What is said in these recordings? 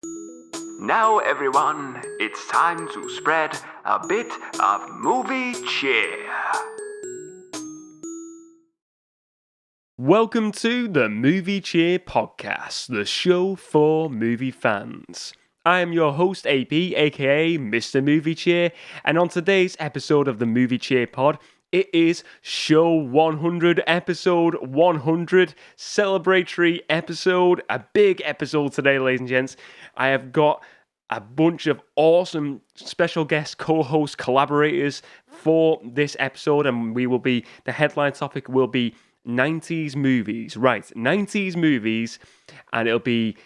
Now, everyone, it's time to spread a bit of movie cheer. Welcome to the Movie Cheer Podcast, the show for movie fans. I am your host, AP, aka Mr. Movie Cheer, and on today's episode of the Movie Cheer Pod, it is show 100, episode 100, celebratory episode, a big episode today, ladies and gents. I have got a bunch of awesome special guest co-host collaborators for this episode, and the headline topic will be 90s movies, right? 90s movies, and it'll be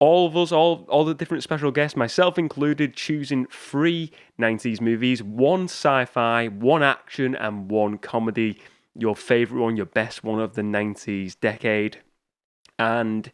all of us, all the different special guests, myself included, choosing 3 90s movies, 1 sci-fi, 1 action, and 1 comedy. Your favourite one, your best one of the 90s decade. And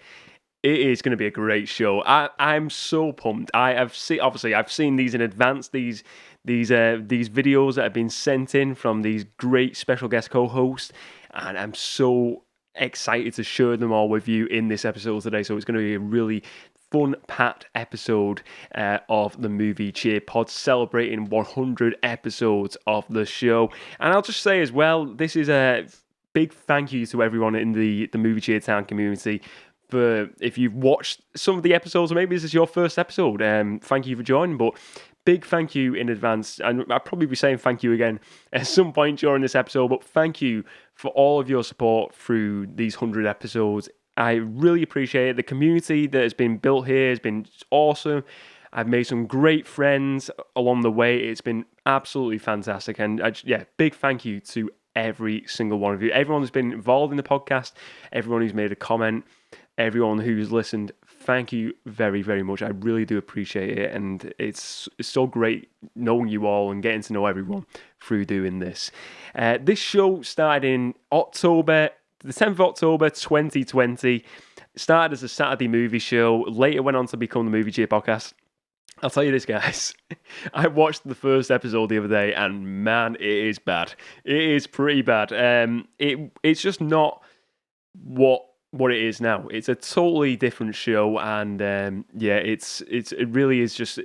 it is going to be a great show. I'm so pumped. I've seen these in advance, these videos that have been sent in from these great special guest co-hosts, and I'm so excited to share them all with you in this episode today. So it's going to be a really fun-packed episode of the Movie Cheer Pod, celebrating 100 episodes of the show. And I'll just say as well, this is a big thank you to everyone in the Movie Cheer Town community. For if you've watched some of the episodes, or maybe this is your first episode, thank you for joining. But big thank you in advance, and I'll probably be saying thank you again at some point during this episode, but thank you for all of your support through these 100 episodes. I really appreciate it. The community that has been built here has been awesome. I've made some great friends along the way. It's been absolutely fantastic, and big thank you to every single one of you. Everyone who's been involved in the podcast, everyone who's made a comment, everyone who's listened, thank you very, very much. I really do appreciate it, and it's so great knowing you all and getting to know everyone through doing this. This show started in the 10th of October 2020. It started as a Saturday movie show, later went on to become the Movie Cheer Podcast. I'll tell you this, guys. I watched the first episode the other day, and man, it is bad. It is pretty bad. It's just not what it is now. It's a totally different show, and it really is just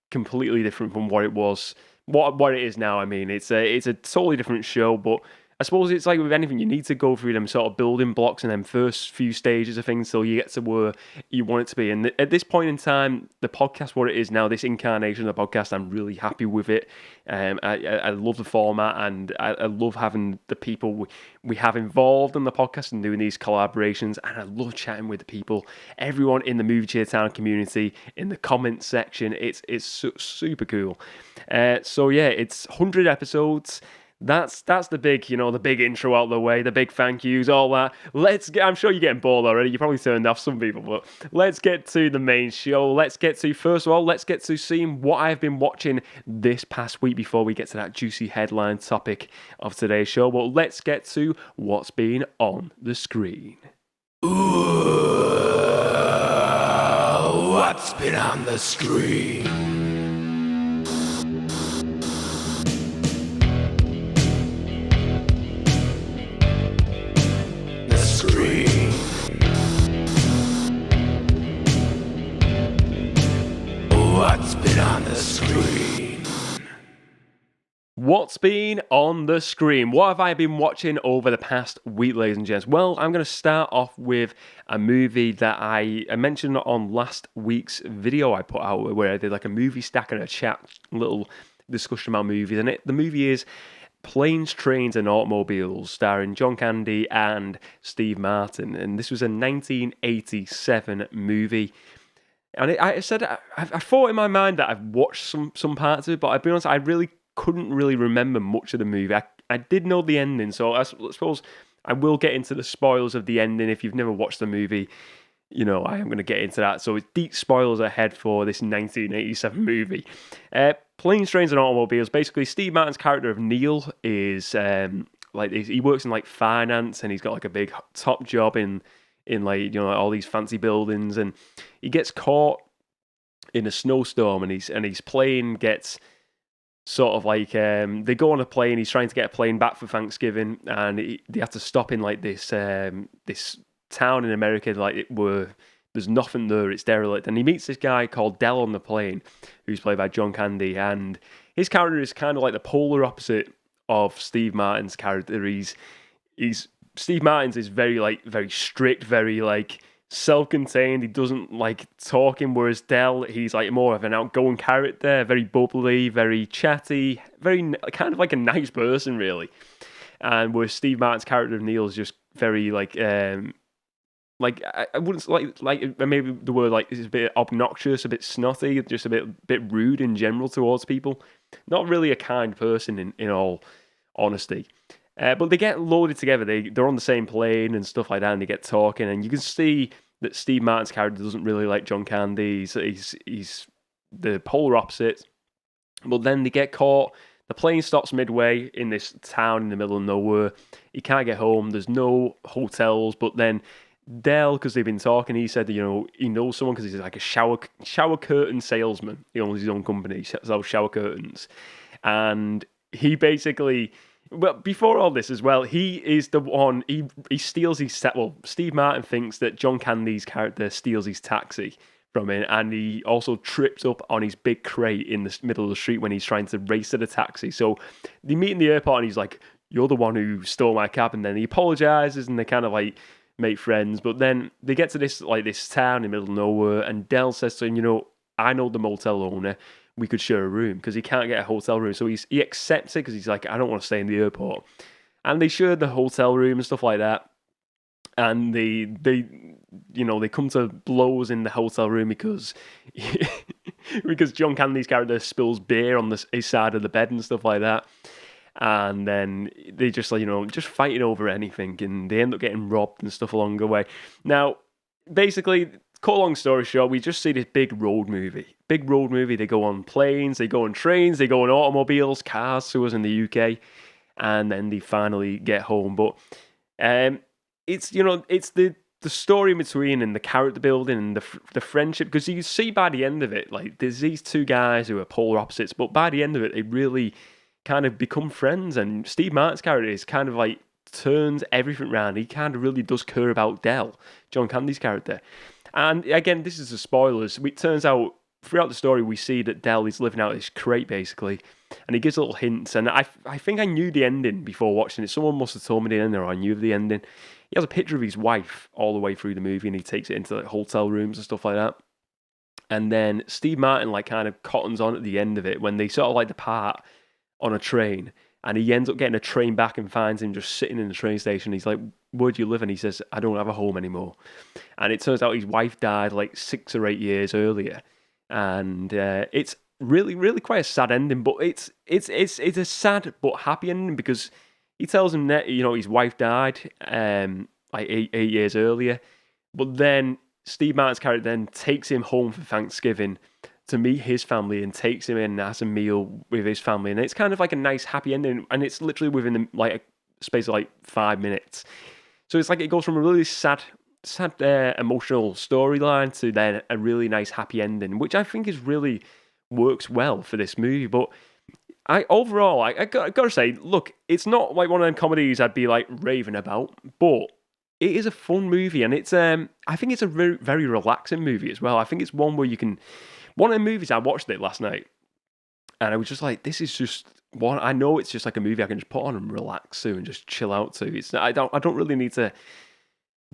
completely different from what it was, what it is now. I mean, it's a totally different show, but I suppose it's like with anything, you need to go through them sort of building blocks and then first few stages of things till you get to where you want it to be. And at this point in time, the podcast, what it is now, this incarnation of the podcast, I'm really happy with it. I love the format, and I love having the people we have involved in the podcast and doing these collaborations. And I love chatting with the people, everyone in the Movie Cheer Town community, in the comments section. It's super cool. It's 100 episodes. That's the big intro out of the way, the big thank yous, all that. I'm sure you're getting bored already. You probably turned off, some people, but let's get to the main show. First of all, seeing what I've been watching this past week before we get to that juicy headline topic of today's show. But let's get to what's been on the screen. Ooh, what's been on the screen? What's been on the screen? What's been on the screen? What have I been watching over the past week, ladies and gents? Well, I'm going to start off with a movie that I mentioned on last week's video I put out, where I did like a movie stack and a chat, little discussion about movies. And the movie is Planes, Trains and Automobiles, starring John Candy and Steve Martin. And this was a 1987 movie. And I thought in my mind that I've watched some parts of it, but I'll be honest, I really couldn't really remember much of the movie. I did know the ending, so I suppose I will get into the spoilers of the ending. If you've never watched the movie, I am going to get into that. So it's deep spoilers ahead for this 1987 movie. Planes, Trains and Automobiles. Basically, Steve Martin's character of Neil is he works in like finance, and he's got like a big top job in all these fancy buildings, and he gets caught in a snowstorm, and his plane gets sort of like they go on a plane. He's trying to get a plane back for Thanksgiving, and they have to stop in like this town in America, like where there's nothing there, it's derelict. And he meets this guy called Del on the plane, who's played by John Candy, and his character is kind of like the polar opposite of Steve Martin's character. He's Steve Martin's is very strict, very like self-contained. He doesn't like talking, whereas Del, he's like more of an outgoing character, very bubbly, very chatty, very kind of like a nice person, really. And whereas Steve Martin's character Neil is just very like I wouldn't like maybe the word like is a bit obnoxious, a bit snotty, just a bit rude in general towards people. Not really a kind person in all honesty. But they get loaded together. They're on the same plane and stuff like that, and they get talking, and you can see that Steve Martin's character doesn't really like John Candy. He's the polar opposite. But then they get caught. The plane stops midway in this town in the middle of nowhere. He can't get home. There's no hotels. But then Dell, because they've been talking, he said, he knows someone because he's like a shower curtain salesman. He owns his own company, sells shower curtains. And he basically, well, before all this as well, he is the one, he steals his, Steve Martin thinks that John Candy's character steals his taxi from him, and he also trips up on his big crate in the middle of the street when he's trying to race to the taxi. So they meet in the airport, and he's like, "You're the one who stole my cab," and then he apologizes, and they kind of like make friends. But then they get to this town in the middle of nowhere, and Dell says to him, "I know the motel owner. We could share a room," because he can't get a hotel room. So he accepts it because he's like, "I don't want to stay in the airport," and they share the hotel room and stuff like that. And they come to blows in the hotel room because John Candy's character spills beer on his side of the bed and stuff like that. And then they just just fighting over anything, and they end up getting robbed and stuff along the way. Now, basically, cut a long story short, we just see this big road movie. They go on planes, they go on trains, they go on automobiles, cars, sewers in the UK, and then they finally get home. But it's it's the story in between and the character building and the friendship, because you see by the end of it, like, there's these two guys who are polar opposites, but by the end of it, they really kind of become friends. And Steve Martin's character is kind of like turns everything around. He kind of really does care about Del, John Candy's character. And again, this is the spoilers. It turns out throughout the story we see that Del is living out his crate basically, and he gives little hints. And I think I knew the ending before watching it. Someone must have told me the ending, or I knew the ending. He has a picture of his wife all the way through the movie, and he takes it into like hotel rooms and stuff like that. And then Steve Martin kind of cottons on at the end of it when they sort of depart on a train, and he ends up getting a train back and finds him just sitting in the train station. He's like, "Where do you live?" And he says, "I don't have a home anymore." And it turns out his wife died 6 or 8 years earlier, and it's really, really quite a sad ending. But it's a sad but happy ending, because he tells him that his wife died 8 years earlier, but then Steve Martin's character then takes him home for Thanksgiving to meet his family, and takes him in and has a meal with his family, and it's kind of like a nice happy ending, and it's literally within a space of 5 minutes. So it's it goes from a really sad emotional storyline to then a really nice happy ending, which I think really works well for this movie. But I gotta say, look, it's not like one of them comedies I'd be raving about, but it is a fun movie, and it's I think it's a very, very relaxing movie as well. I think it's one where you can. One of the movies, I watched it last night, and I was just like, this is just one. I know it's just a movie I can just put on and relax to and just chill out to. I don't really need to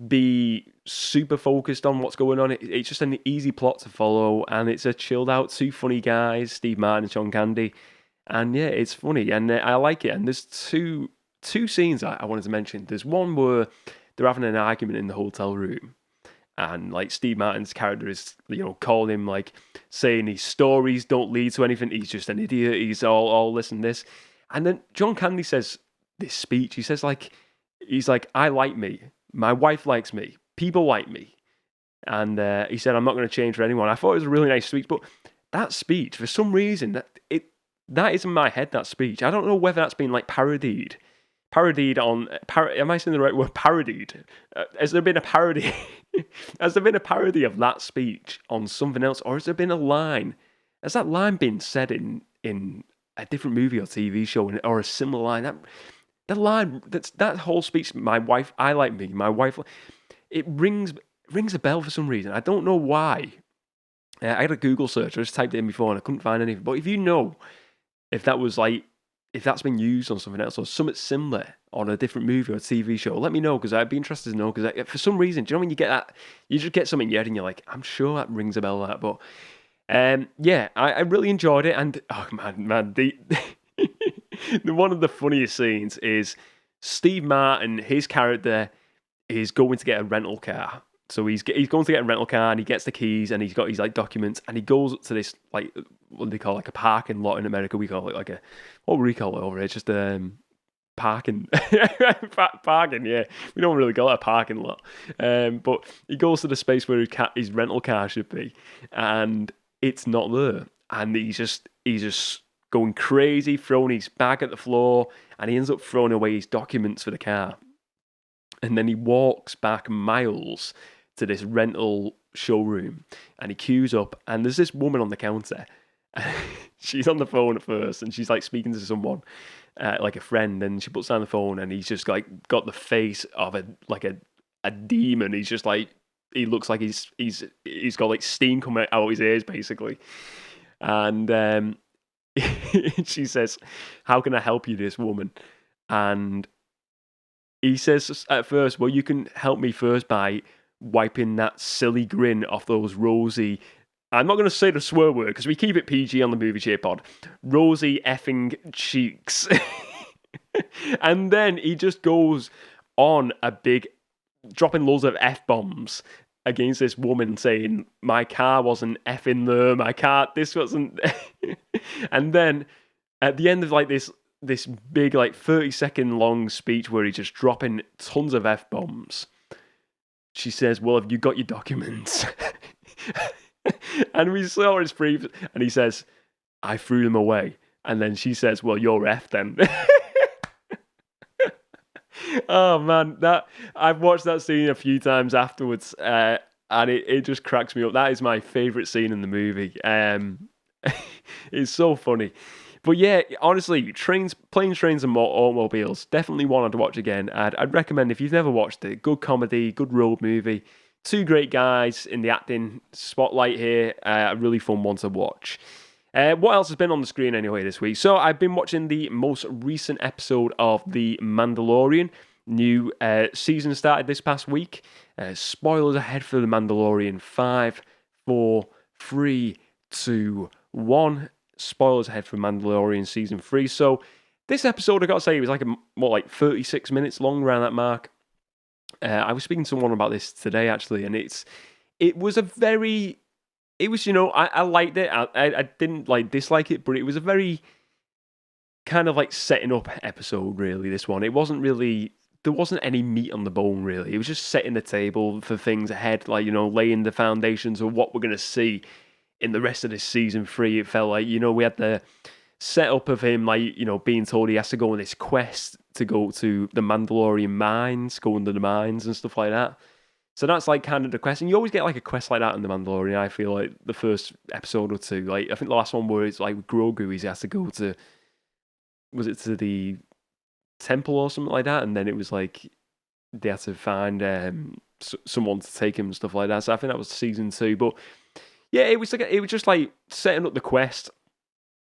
be super focused on what's going on. It's just an easy plot to follow, and it's a chilled out, two funny guys, Steve Martin and Sean Candy, and yeah, it's funny, and I like it. And there's two scenes I wanted to mention. There's one where they're having an argument in the hotel room, and Steve Martin's character is calling him, saying his stories don't lead to anything. He's just an idiot. He's all this and this. And then John Candy says this speech. He says I like me. My wife likes me. People like me. And he said, "I'm not going to change for anyone." I thought it was a really nice speech, but that speech, for some reason, that is in my head, that speech. I don't know whether that's been parodied on. Am I saying the right word? Parodied. Has there been a parody? Has there been a parody of that speech on something else, or has there been a line? Has that line been said in a different movie or TV show, or a similar line? That whole speech. My wife, I like me. My wife. It rings rings a bell for some reason. I don't know why. I had a Google search. I just typed it in before and I couldn't find anything. But if you know if that was like, if that's been used on something else or something similar on a different movie or TV show, let me know, because I'd be interested to know. Because for some reason, do you know when you get that, you just get something in your head and you're like, I'm sure that rings a bell, that. But yeah, I really enjoyed it. And oh man, the one of the funniest scenes is Steve Martin, his character, is going to get a rental car. So he's going to get a rental car and he gets the keys and he's got his like documents and he goes up to this like, what do they call, like a parking lot in America? We call it like a, what would we call it over here? Just parking. Parking, yeah. We don't really call it a parking lot. But he goes to the space where his rental car should be and it's not there. And he's just going crazy, throwing his bag at the floor, and he ends up throwing away his documents for the car. And then he walks back miles to this rental showroom and he queues up and there's this woman on the counter. She's on the phone at first and she's like speaking to someone, like a friend, and she puts down the phone and he's just like got the face of a demon. He's just like, he looks like he's got like steam coming out of his ears basically. And she says, "How can I help you, this woman?" And he says at first, "Well, you can help me first by wiping that silly grin off those rosy," I'm not going to say the swear word because we keep it PG on the Movie Cheer Pod, "rosy effing cheeks." And then he just goes on a big, dropping loads of F-bombs against this woman, saying, "My car wasn't effing there, my car, this wasn't..." And then at the end of like this big like 30-second long speech where he's just dropping tons of F-bombs, she says, "Well, have you got your documents?" And we saw his brief and he says, "I threw them away." And then she says, "Well, you're F then." Oh man, that I've watched that scene a few times afterwards, and it just cracks me up. That is my favourite scene in the movie. It's so funny. But yeah, honestly, planes, trains, and automobiles, definitely one I'd watch again. I'd recommend, if you've never watched it, good comedy, good road movie. Two great guys in the acting spotlight here. A really fun one to watch. What else has been on the screen anyway this week? So I've been watching the most recent episode of The Mandalorian. New season started this past week. Spoilers ahead for The Mandalorian. 5, 4, 3, 2, 1. Spoilers ahead for Mandalorian season 3. So this episode, I got to say, it was like 36 minutes long, around that mark. I was speaking to someone about this today actually, and it was, you know, I liked it. I didn't like dislike it, but it was a very kind of like setting up episode, really, this one. It wasn't really, there wasn't any meat on the bone, really. It was just setting the table for things ahead, like, you know, laying the foundations of what we're going to see in the rest of this season 3. It felt like, you know, we had the setup of him, like, you know, being told he has to go on this quest to go to the Mandalorian mines, go under the mines and stuff like that. So that's like kind of the quest. And you always get like a quest like that in the Mandalorian, I feel like, the first episode or two. Like, I think the last one where it's like with Grogu, he has to go to, was it to the temple or something like that? And then it was like they had to find someone to take him and stuff like that. So I think that was season 2. But yeah, it was just like setting up the quest,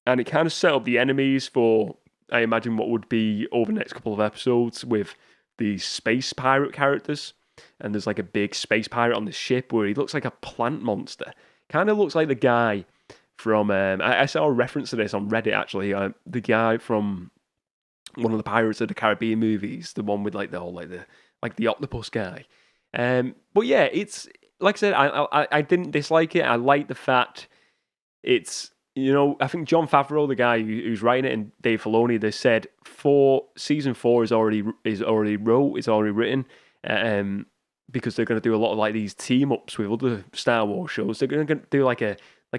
and it kind of set up the enemies for, I imagine, what would be over the next couple of episodes with the space pirate characters. And there's like a big space pirate on the ship where he looks like a plant monster. Kind of looks like the guy from, I saw a reference to this on Reddit actually. The guy from one of the Pirates of the Caribbean movies, the one with like the whole the octopus guy. But yeah, it's like I said, I didn't dislike it. I like the fact it's, you know, I think Jon Favreau, the guy who's writing it, and Dave Filoni, they said season 4 is already written. Because they're going to do a lot of like these team ups with other Star Wars shows. They're going to do like a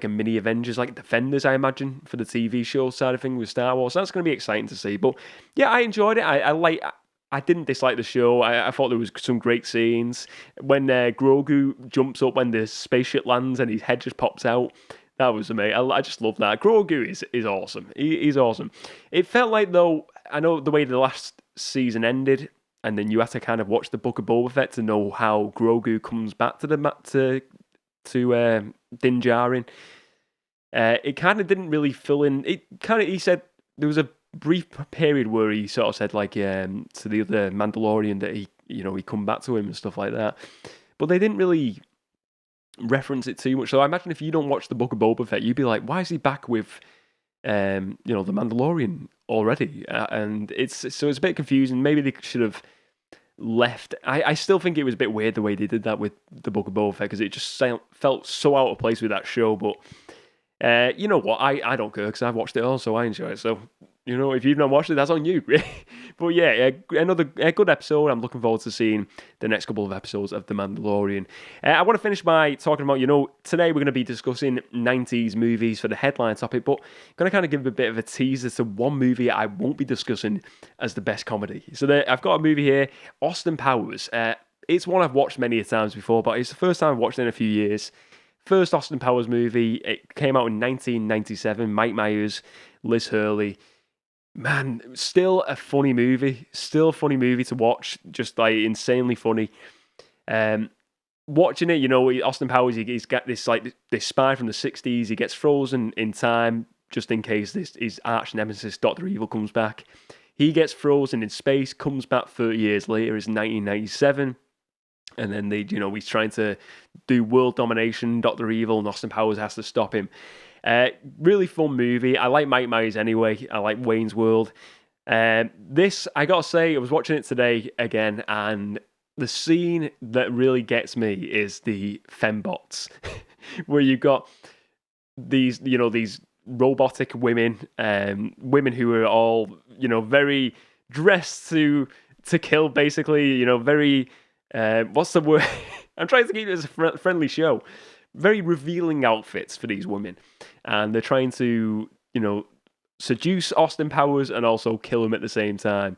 mini Avengers, like Defenders, I imagine, for the TV show side of things with Star Wars. So that's going to be exciting to see. But yeah, I enjoyed it. I didn't dislike the show. I thought there was some great scenes when Grogu jumps up when the spaceship lands and his head just pops out. That was amazing. I just love that. Grogu is awesome. He's awesome. It felt like, though, I know the way the last season ended, and then you have to kind of watch the Book of Boba Fett to know how Grogu comes back to Din Djarin. It kind of didn't really fill in. He said there was a brief period where he sort of said like to the other Mandalorian that he come back to him and stuff like that, but they didn't really reference it too much. So I imagine if you don't watch the Book of Boba Fett, you'd be like, why is he back with the Mandalorian already? And it's a bit confusing. Maybe they should have left. I still think it was a bit weird the way they did that with the Book of Boba Fett, because it just felt so out of place with that show. But you know what? I don't care, because I've watched it all, so I enjoy it. So, if you've not watched it, that's on you. But yeah, another good episode. I'm looking forward to seeing the next couple of episodes of The Mandalorian. I want to finish by talking about, today we're going to be discussing 90s movies for the headline topic, but I'm going to kind of give a bit of a teaser to one movie I won't be discussing as the best comedy. So I've got a movie here, Austin Powers. It's one I've watched many times before, but it's the first time I've watched it in a few years. First Austin Powers movie. It came out in 1997. Mike Myers, Liz Hurley. Man, still a funny movie. Still a funny movie to watch. Just like insanely funny. Watching it, Austin Powers, he's got this spy from the 60s. He gets frozen in time just in case his arch nemesis, Dr. Evil, comes back. He gets frozen in space, comes back 30 years later. It's 1997. And then he's trying to do world domination, Dr. Evil, and Austin Powers has to stop him. Really fun movie. I like Mike Myers anyway. I like Wayne's World. This, I gotta say, I was watching it today again, and the scene that really gets me is the fembots, where you've got these robotic women, women who are all, very dressed to kill, basically, very... what's the word? I'm trying to keep it as a friendly show. Very revealing outfits for these women. And they're trying to, seduce Austin Powers and also kill him at the same time.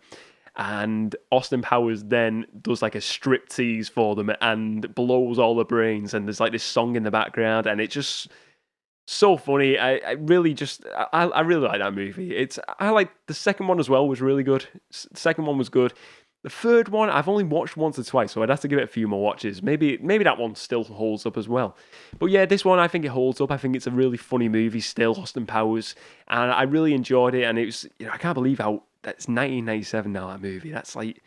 And Austin Powers then does like a striptease for them and blows all the brains. And there's like this song in the background. And it's just so funny. I really like that movie. I like the second one as well, was really good. The second one was good. The third one, I've only watched once or twice, so I'd have to give it a few more watches. Maybe that one still holds up as well. But yeah, this one, I think it holds up. I think it's a really funny movie still, Austin Powers. And I really enjoyed it. And it was, I can't believe how that's 1997 now, that movie. That's like,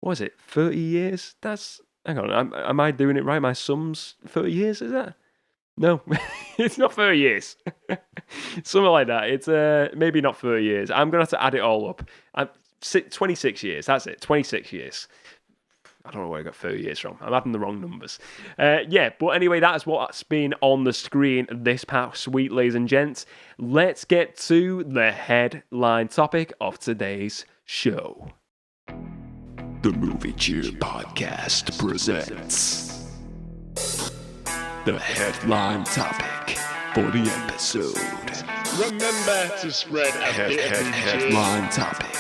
what is it, 30 years? Hang on, am I doing it right? My sum's 30 years, is that? No, it's not 30 years. Something like that. It's maybe not 30 years. I'm going to have to add it all up. 26 years, that's it, 26 years. I don't know where I got 30 years from. I'm adding the wrong numbers. But anyway, that's what's been on the screen this past week, ladies and gents. Let's get to the headline topic of today's show. The Movie Cheer Podcast presents the headline topic for the episode. Remember to spread a bit of headline topic.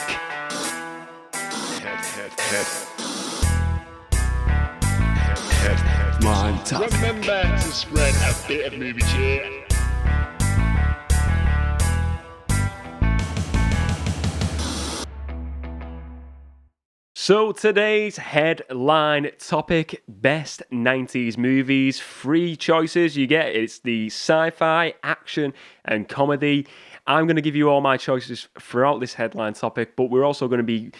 Headline topic. Remember to spread a bit of movie cheer. So today's headline topic, best 90s movies. 3 choices you get. It's the sci-fi, action, and comedy. I'm going to give you all my choices throughout this headline topic, but we're also going to be,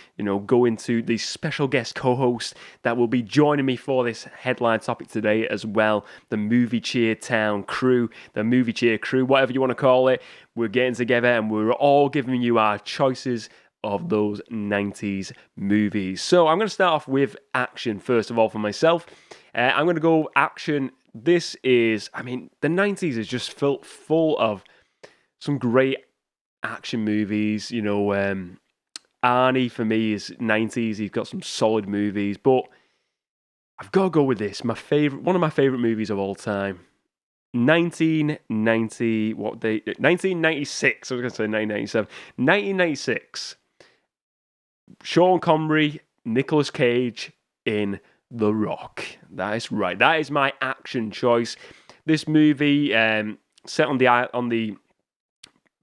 going to the special guest co-host that will be joining me for this headline topic today as well. The Movie Cheer Town crew, the Movie Cheer crew, whatever you want to call it. We're getting together and we're all giving you our choices of those 90s movies. So I'm going to start off with action first of all for myself. I'm going to go action. This is, the 90s is just full of some great action movies. Arnie for me is 90s. He's got some solid movies, but I've got to go with this. One of my favorite movies of all time. 1996. I was going to say 1997. 1996. Sean Connery, Nicolas Cage in The Rock. That is right. That is my action choice. This movie set on the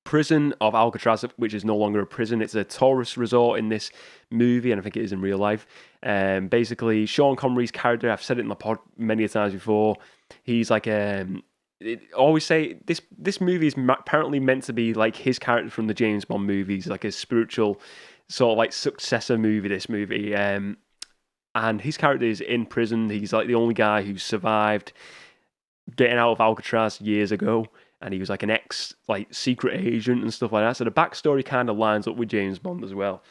prison of Alcatraz, which is no longer a prison. It's a tourist resort in this movie, and I think it is in real life. Basically, Sean Connery's character, I've said it in the pod many times before, he's like always say this movie is apparently meant to be like his character from the James Bond movies, like a spiritual sort of like successor movie. This movie, and his character is in prison. He's like the only guy who survived getting out of Alcatraz years ago, and he was like an ex like secret agent and stuff like that. So the backstory kind of lines up with James Bond as well.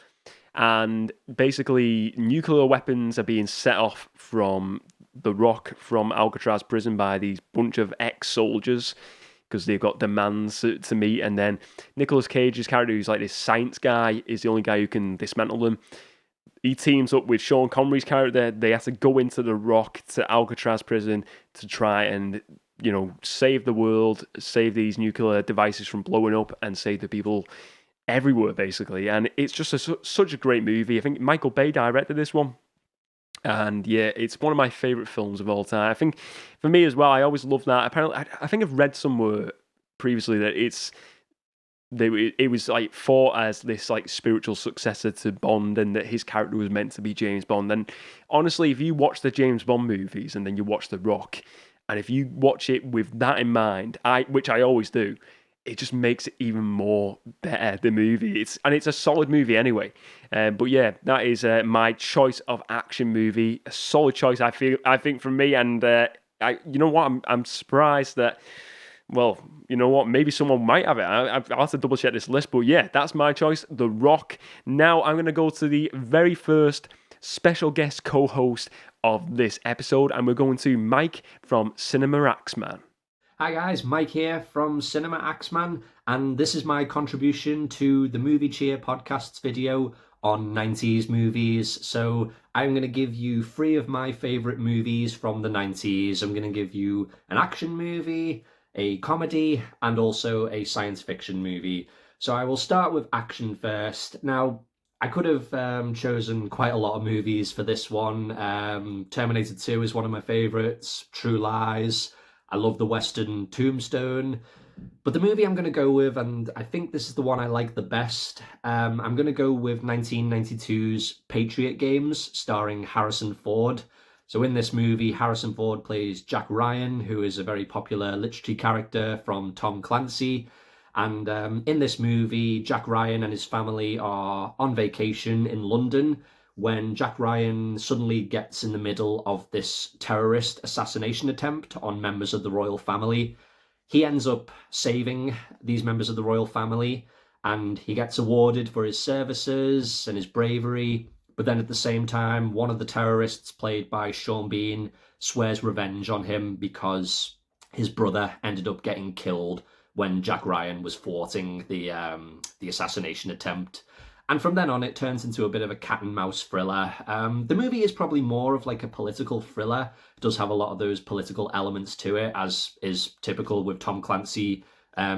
And basically, nuclear weapons are being set off from the Rock, from Alcatraz prison, by these bunch of ex-soldiers because they've got demands to meet. And then Nicolas Cage's character, who's like this science guy, is the only guy who can dismantle them. He teams up with Sean Connery's character. They have to go into the Rock to Alcatraz prison to try and, save the world, save these nuclear devices from blowing up, and save the people everywhere, basically. And it's just such a great movie. I think Michael Bay directed this one. And yeah, it's one of my favourite films of all time. I think for me as well, I always love that. Apparently, I think I've read somewhere previously that it was like thought as this like spiritual successor to Bond, and that his character was meant to be James Bond. And honestly, if you watch the James Bond movies and then you watch The Rock, and if you watch it with that in mind, which I always do, it just makes it even more better, the movie. It's a solid movie anyway. But yeah, that is my choice of action movie. A solid choice, I think, from me. And you know what? I'm surprised that. Well, you know what? Maybe someone might have it. I'll have to double check this list. But yeah, that's my choice, The Rock. Now I'm going to go to the very first special guest co-host of this episode, and we're going to Mike from Cinema Axeman. Hi guys, Mike here from Cinema Axeman, and this is my contribution to the Movie Cheer podcast's video on 90s movies. So I'm going to give you 3 of my favourite movies from the 90s. I'm going to give you an action movie, a comedy, and also a science fiction movie. So I will start with action first. Now, I could have chosen quite a lot of movies for this one. Terminator 2 is one of my favourites, True Lies. I love the Western Tombstone. But the movie I'm going to go with, and I think this is the one I like the best, I'm going to go with 1992's Patriot Games, starring Harrison Ford. So in this movie, Harrison Ford plays Jack Ryan, who is a very popular literary character from Tom Clancy. And in this movie, Jack Ryan and his family are on vacation in London when Jack Ryan suddenly gets in the middle of this terrorist assassination attempt on members of the royal family. He ends up saving these members of the royal family, and he gets awarded for his services and his bravery. But then at the same time, one of the terrorists, played by Shaun Bean, swears revenge on him because his brother ended up getting killed when Jack Ryan was thwarting the assassination attempt. And from then on, it turns into a bit of a cat and mouse thriller. The movie is probably more of like a political thriller. It does have a lot of those political elements to it, as is typical with Tom Clancy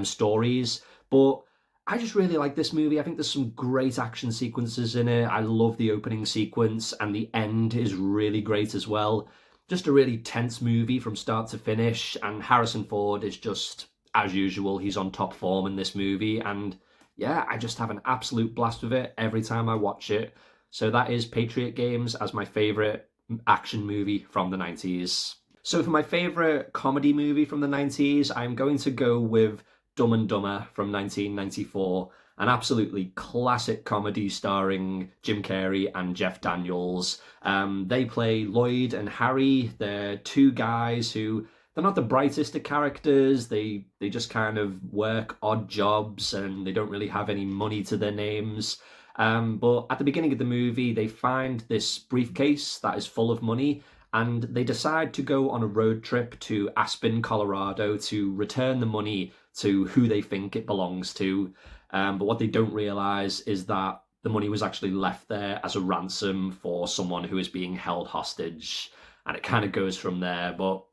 stories. But I just really like this movie. I think there's some great action sequences in it. I love the opening sequence, and the end is really great as well. Just a really tense movie from start to finish, and Harrison Ford is just, as usual, he's on top form in this movie, and yeah, I just have an absolute blast with it every time I watch it. So that is Patriot Games as my favourite action movie from the 90s. So for my favourite comedy movie from the 90s, I'm going to go with Dumb and Dumber from 1994. An absolutely classic comedy starring Jim Carrey and Jeff Daniels. They play Lloyd and Harry. They're 2 guys who, they're not the brightest of characters. They just kind of work odd jobs, and they don't really have any money to their names. But at the beginning of the movie, they find this briefcase that is full of money, and they decide to go on a road trip to Aspen, Colorado, to return the money to who they think it belongs to. But what they don't realize is that the money was actually left there as a ransom for someone who is being held hostage. And it kind of goes from there. But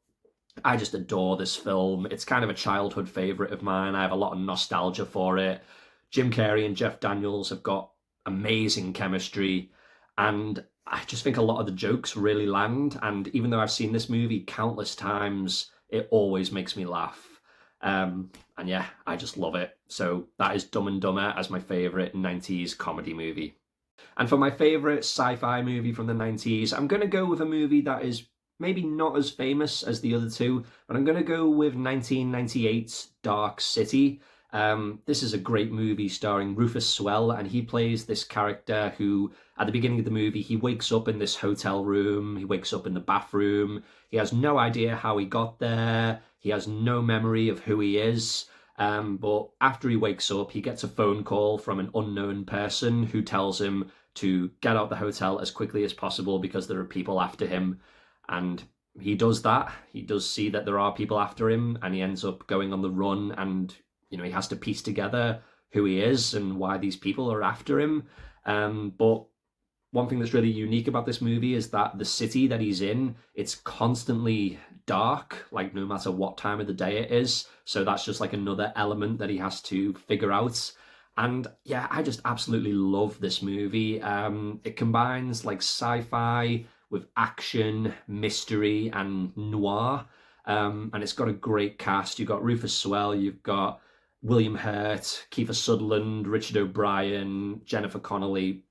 I just adore this film. It's kind of a childhood favourite of mine. I have a lot of nostalgia for it. Jim Carrey and Jeff Daniels have got amazing chemistry, and I just think a lot of the jokes really land. And even though I've seen this movie countless times, it always makes me laugh. And yeah, I just love it. So that is Dumb and Dumber as my favourite 90s comedy movie. And for my favourite sci-fi movie from the 90s, I'm going to go with a movie that is maybe not as famous as the other two, but I'm going to go with 1998's Dark City. This is a great movie starring Rufus Sewell, and he plays this character who, at the beginning of the movie, he wakes up in this hotel room, he wakes up in the bathroom, he has no idea how he got there, he has no memory of who he is, but after he wakes up, he gets a phone call from an unknown person who tells him to get out the hotel as quickly as possible because there are people after him. And he does that. He does see that there are people after him, and he ends up going on the run, and he has to piece together who he is and why these people are after him. But one thing that's really unique about this movie is that the city that he's in, it's constantly dark, like no matter what time of the day it is. So that's just like another element that he has to figure out. And yeah, I just absolutely love this movie. It combines like sci-fi with action, mystery, and noir. And it's got a great cast. You've got Rufus Sewell, you've got William Hurt, Kiefer Sutherland, Richard O'Brien, Jennifer Connelly.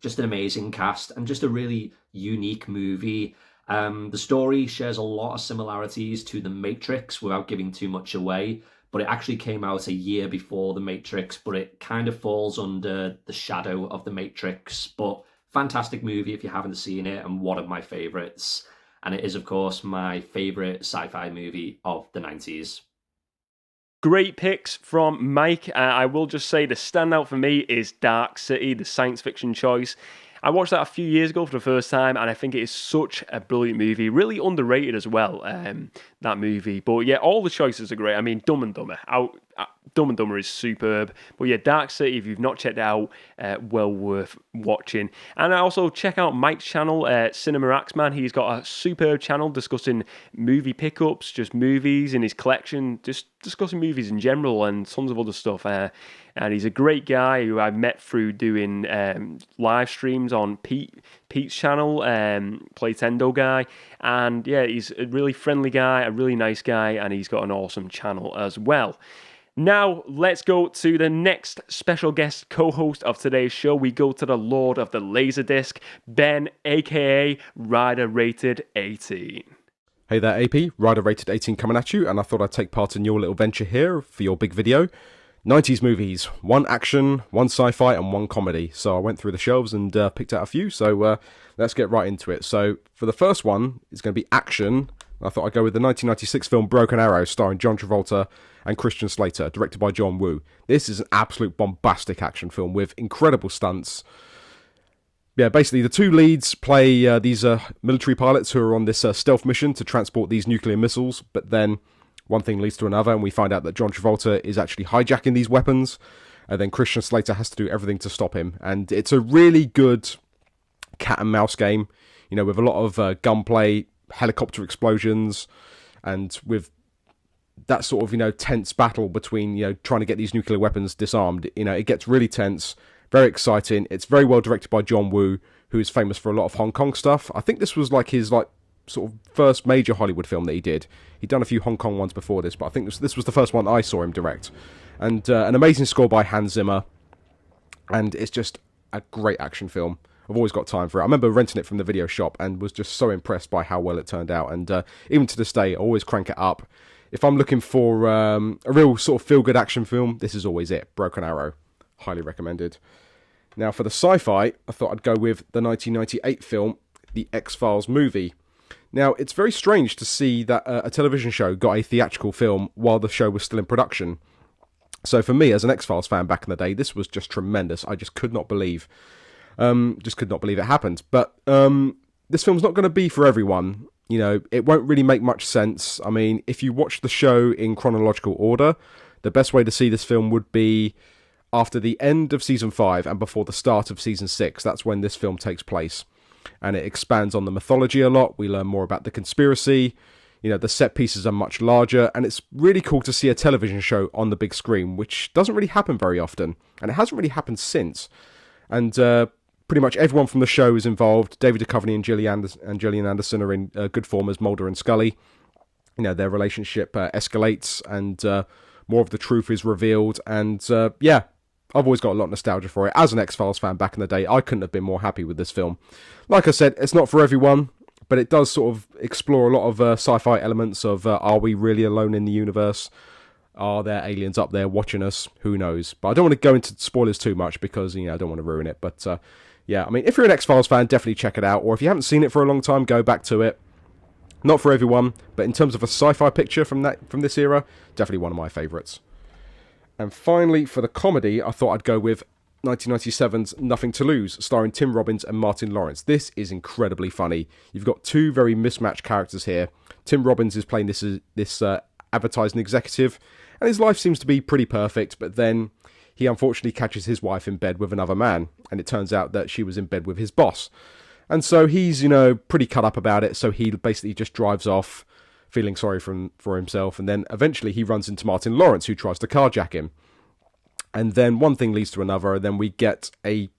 Just an amazing cast and just a really unique movie. The story shares a lot of similarities to The Matrix without giving too much away, but it actually came out a year before The Matrix, but it kind of falls under the shadow of The Matrix. But fantastic movie if you haven't seen it, and one of my favorites. And it is, of course, my favorite sci-fi movie of the 90s. Great picks from Mike. I will just say the standout for me is Dark City, the science fiction choice. I watched that a few years ago for the first time, and I think it is such a brilliant movie. Really underrated as well, that movie. But yeah, all the choices are great. I mean, Dumb and Dumber. Dumb and Dumber is superb. But yeah, Dark City, if you've not checked it out, well worth watching. And I also check out Mike's channel, Cinema Axeman. He's got a superb channel discussing movie pickups, just movies in his collection, just discussing movies in general and tons of other stuff. And he's a great guy who I've met through doing live streams on Pete's channel, PlaytendoGuy. And yeah, he's a really friendly guy, a really nice guy, and he's got an awesome channel as well. Now, let's go to the next special guest co-host of today's show. We go to the Lord of the Laserdisc, Ben, a.k.a. Rider Rated 18. Hey there, AP. Rider Rated 18 coming at you, and I thought I'd take part in your little venture here for your big video. 90s movies, one action, one sci-fi, and one comedy. So I went through the shelves and picked out a few, so let's get right into it. So for the first one, it's going to be action. I thought I'd go with the 1996 film Broken Arrow, starring John Travolta and Christian Slater, directed by John Woo. This is an absolute bombastic action film with incredible stunts. Yeah, basically the two leads play these military pilots who are on this stealth mission to transport these nuclear missiles, but then one thing leads to another, and we find out that John Travolta is actually hijacking these weapons, and then Christian Slater has to do everything to stop him. And it's a really good cat and mouse game, with a lot of gunplay, helicopter explosions, and with that sort of, tense battle between, trying to get these nuclear weapons disarmed. It gets really tense, very exciting. It's very well directed by John Woo, who is famous for a lot of Hong Kong stuff. I think this was his sort of first major Hollywood film that he did. He'd done a few Hong Kong ones before this, but I think this was the first one I saw him direct. And an amazing score by Hans Zimmer, and it's just a great action film. I've always got time for it. I remember renting it from the video shop and was just so impressed by how well it turned out. And even to this day, I always crank it up. If I'm looking for a real sort of feel-good action film, this is always it. Broken Arrow. Highly recommended. Now, for the sci-fi, I thought I'd go with the 1998 film, The X-Files Movie. Now, it's very strange to see that a television show got a theatrical film while the show was still in production. So for me, as an X-Files fan back in the day, this was just tremendous. I just could not believe it happened. But this film's not going to be for everyone. It won't really make much sense. I mean, if you watch the show in chronological order, the best way to see this film would be after the end of Season 5 and before the start of Season 6. That's when this film takes place. And it expands on the mythology a lot. We learn more about the conspiracy. The set pieces are much larger. And it's really cool to see a television show on the big screen, which doesn't really happen very often. And it hasn't really happened since. And pretty much everyone from the show is involved. David Duchovny and Gillian Anderson are in good form as Mulder and Scully. Their relationship escalates and more of the truth is revealed. And I've always got a lot of nostalgia for it. As an X-Files fan back in the day, I couldn't have been more happy with this film. Like I said, it's not for everyone, but it does sort of explore a lot of sci-fi elements of are we really alone in the universe? Are there aliens up there watching us? Who knows? But I don't want to go into spoilers too much because, I don't want to ruin it. But yeah, I mean, if you're an X-Files fan, definitely check it out. Or if you haven't seen it for a long time, go back to it. Not for everyone, but in terms of a sci-fi picture from this era, definitely one of my favourites. And finally, for the comedy, I thought I'd go with 1997's Nothing to Lose, starring Tim Robbins and Martin Lawrence. This is incredibly funny. You've got two very mismatched characters here. Tim Robbins is playing this advertising executive, and his life seems to be pretty perfect, but then he unfortunately catches his wife in bed with another man, and it turns out that she was in bed with his boss. And so he's, pretty cut up about it, so he basically just drives off, feeling sorry for himself, and then eventually he runs into Martin Lawrence, who tries to carjack him. And then one thing leads to another, and then we get a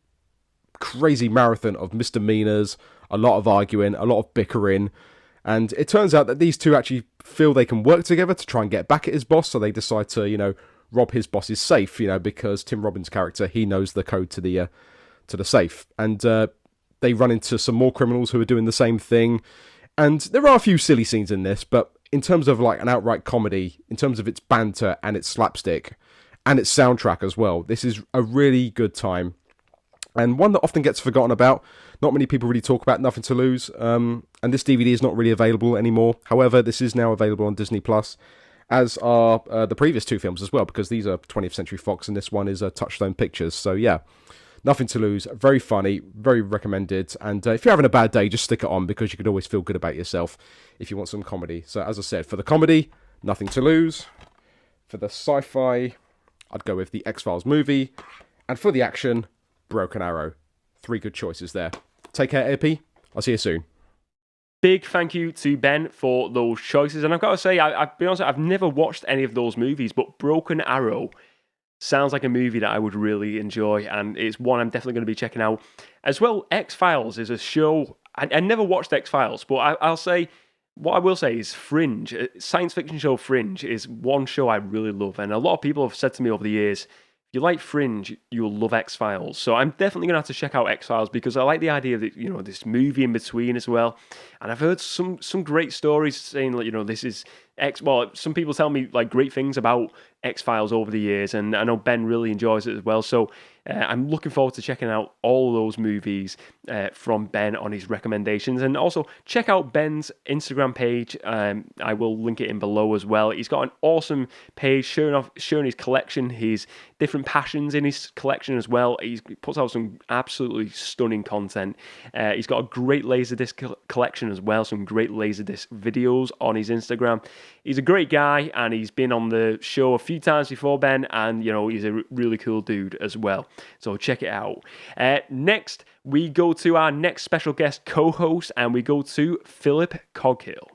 crazy marathon of misdemeanors, a lot of arguing, a lot of bickering, and it turns out that these two actually feel they can work together to try and get back at his boss, so they decide to, rob his boss's safe, because Tim Robbins' character, he knows the code to the safe. And they run into some more criminals who are doing the same thing. And there are a few silly scenes in this, but in terms of like an outright comedy, in terms of its banter and its slapstick, and its soundtrack as well, this is a really good time. And one that often gets forgotten about. Not many people really talk about Nothing to Lose. And this DVD is not really available anymore. However, this is now available on Disney+, as are the previous two films as well, because these are 20th Century Fox and this one is Touchstone Pictures. So yeah, Nothing to Lose, very funny, very recommended. And if you're having a bad day, just stick it on because you could always feel good about yourself if you want some comedy. So as I said, for the comedy, Nothing to Lose. For the sci-fi, I'd go with the X-Files movie. And for the action, Broken Arrow. 3 good choices there. Take care, AP. I'll see you soon. Big thank you to Ben for those choices. And I've got to say, I've been honest, I've never watched any of those movies, but Broken Arrow sounds like a movie that I would really enjoy, and it's one I'm definitely going to be checking out. As well, X-Files is a show, I never watched X-Files, but I'll say, what I will say is Fringe, science fiction show Fringe, is one show I really love, and a lot of people have said to me over the years, if you like Fringe, you'll love X-Files. So I'm definitely going to have to check out X-Files because I like the idea that, this movie in between as well. And I've heard some great stories saying, this is some people tell me like great things about X-Files over the years, and I know Ben really enjoys it as well. So I'm looking forward to checking out all those movies from Ben on his recommendations. And also check out Ben's Instagram page. I will link it in below as well. He's got an awesome page showing his collection, his different passions in his collection as well. He puts out some absolutely stunning content. He's got a great Laserdisc collection as well, some great Laserdisc videos on his Instagram. He's a great guy, and he's been on the show a few times before, Ben, and he's a really cool dude as well. So check it out. Next, we go to our next special guest co-host, and we go to Philip Coghill.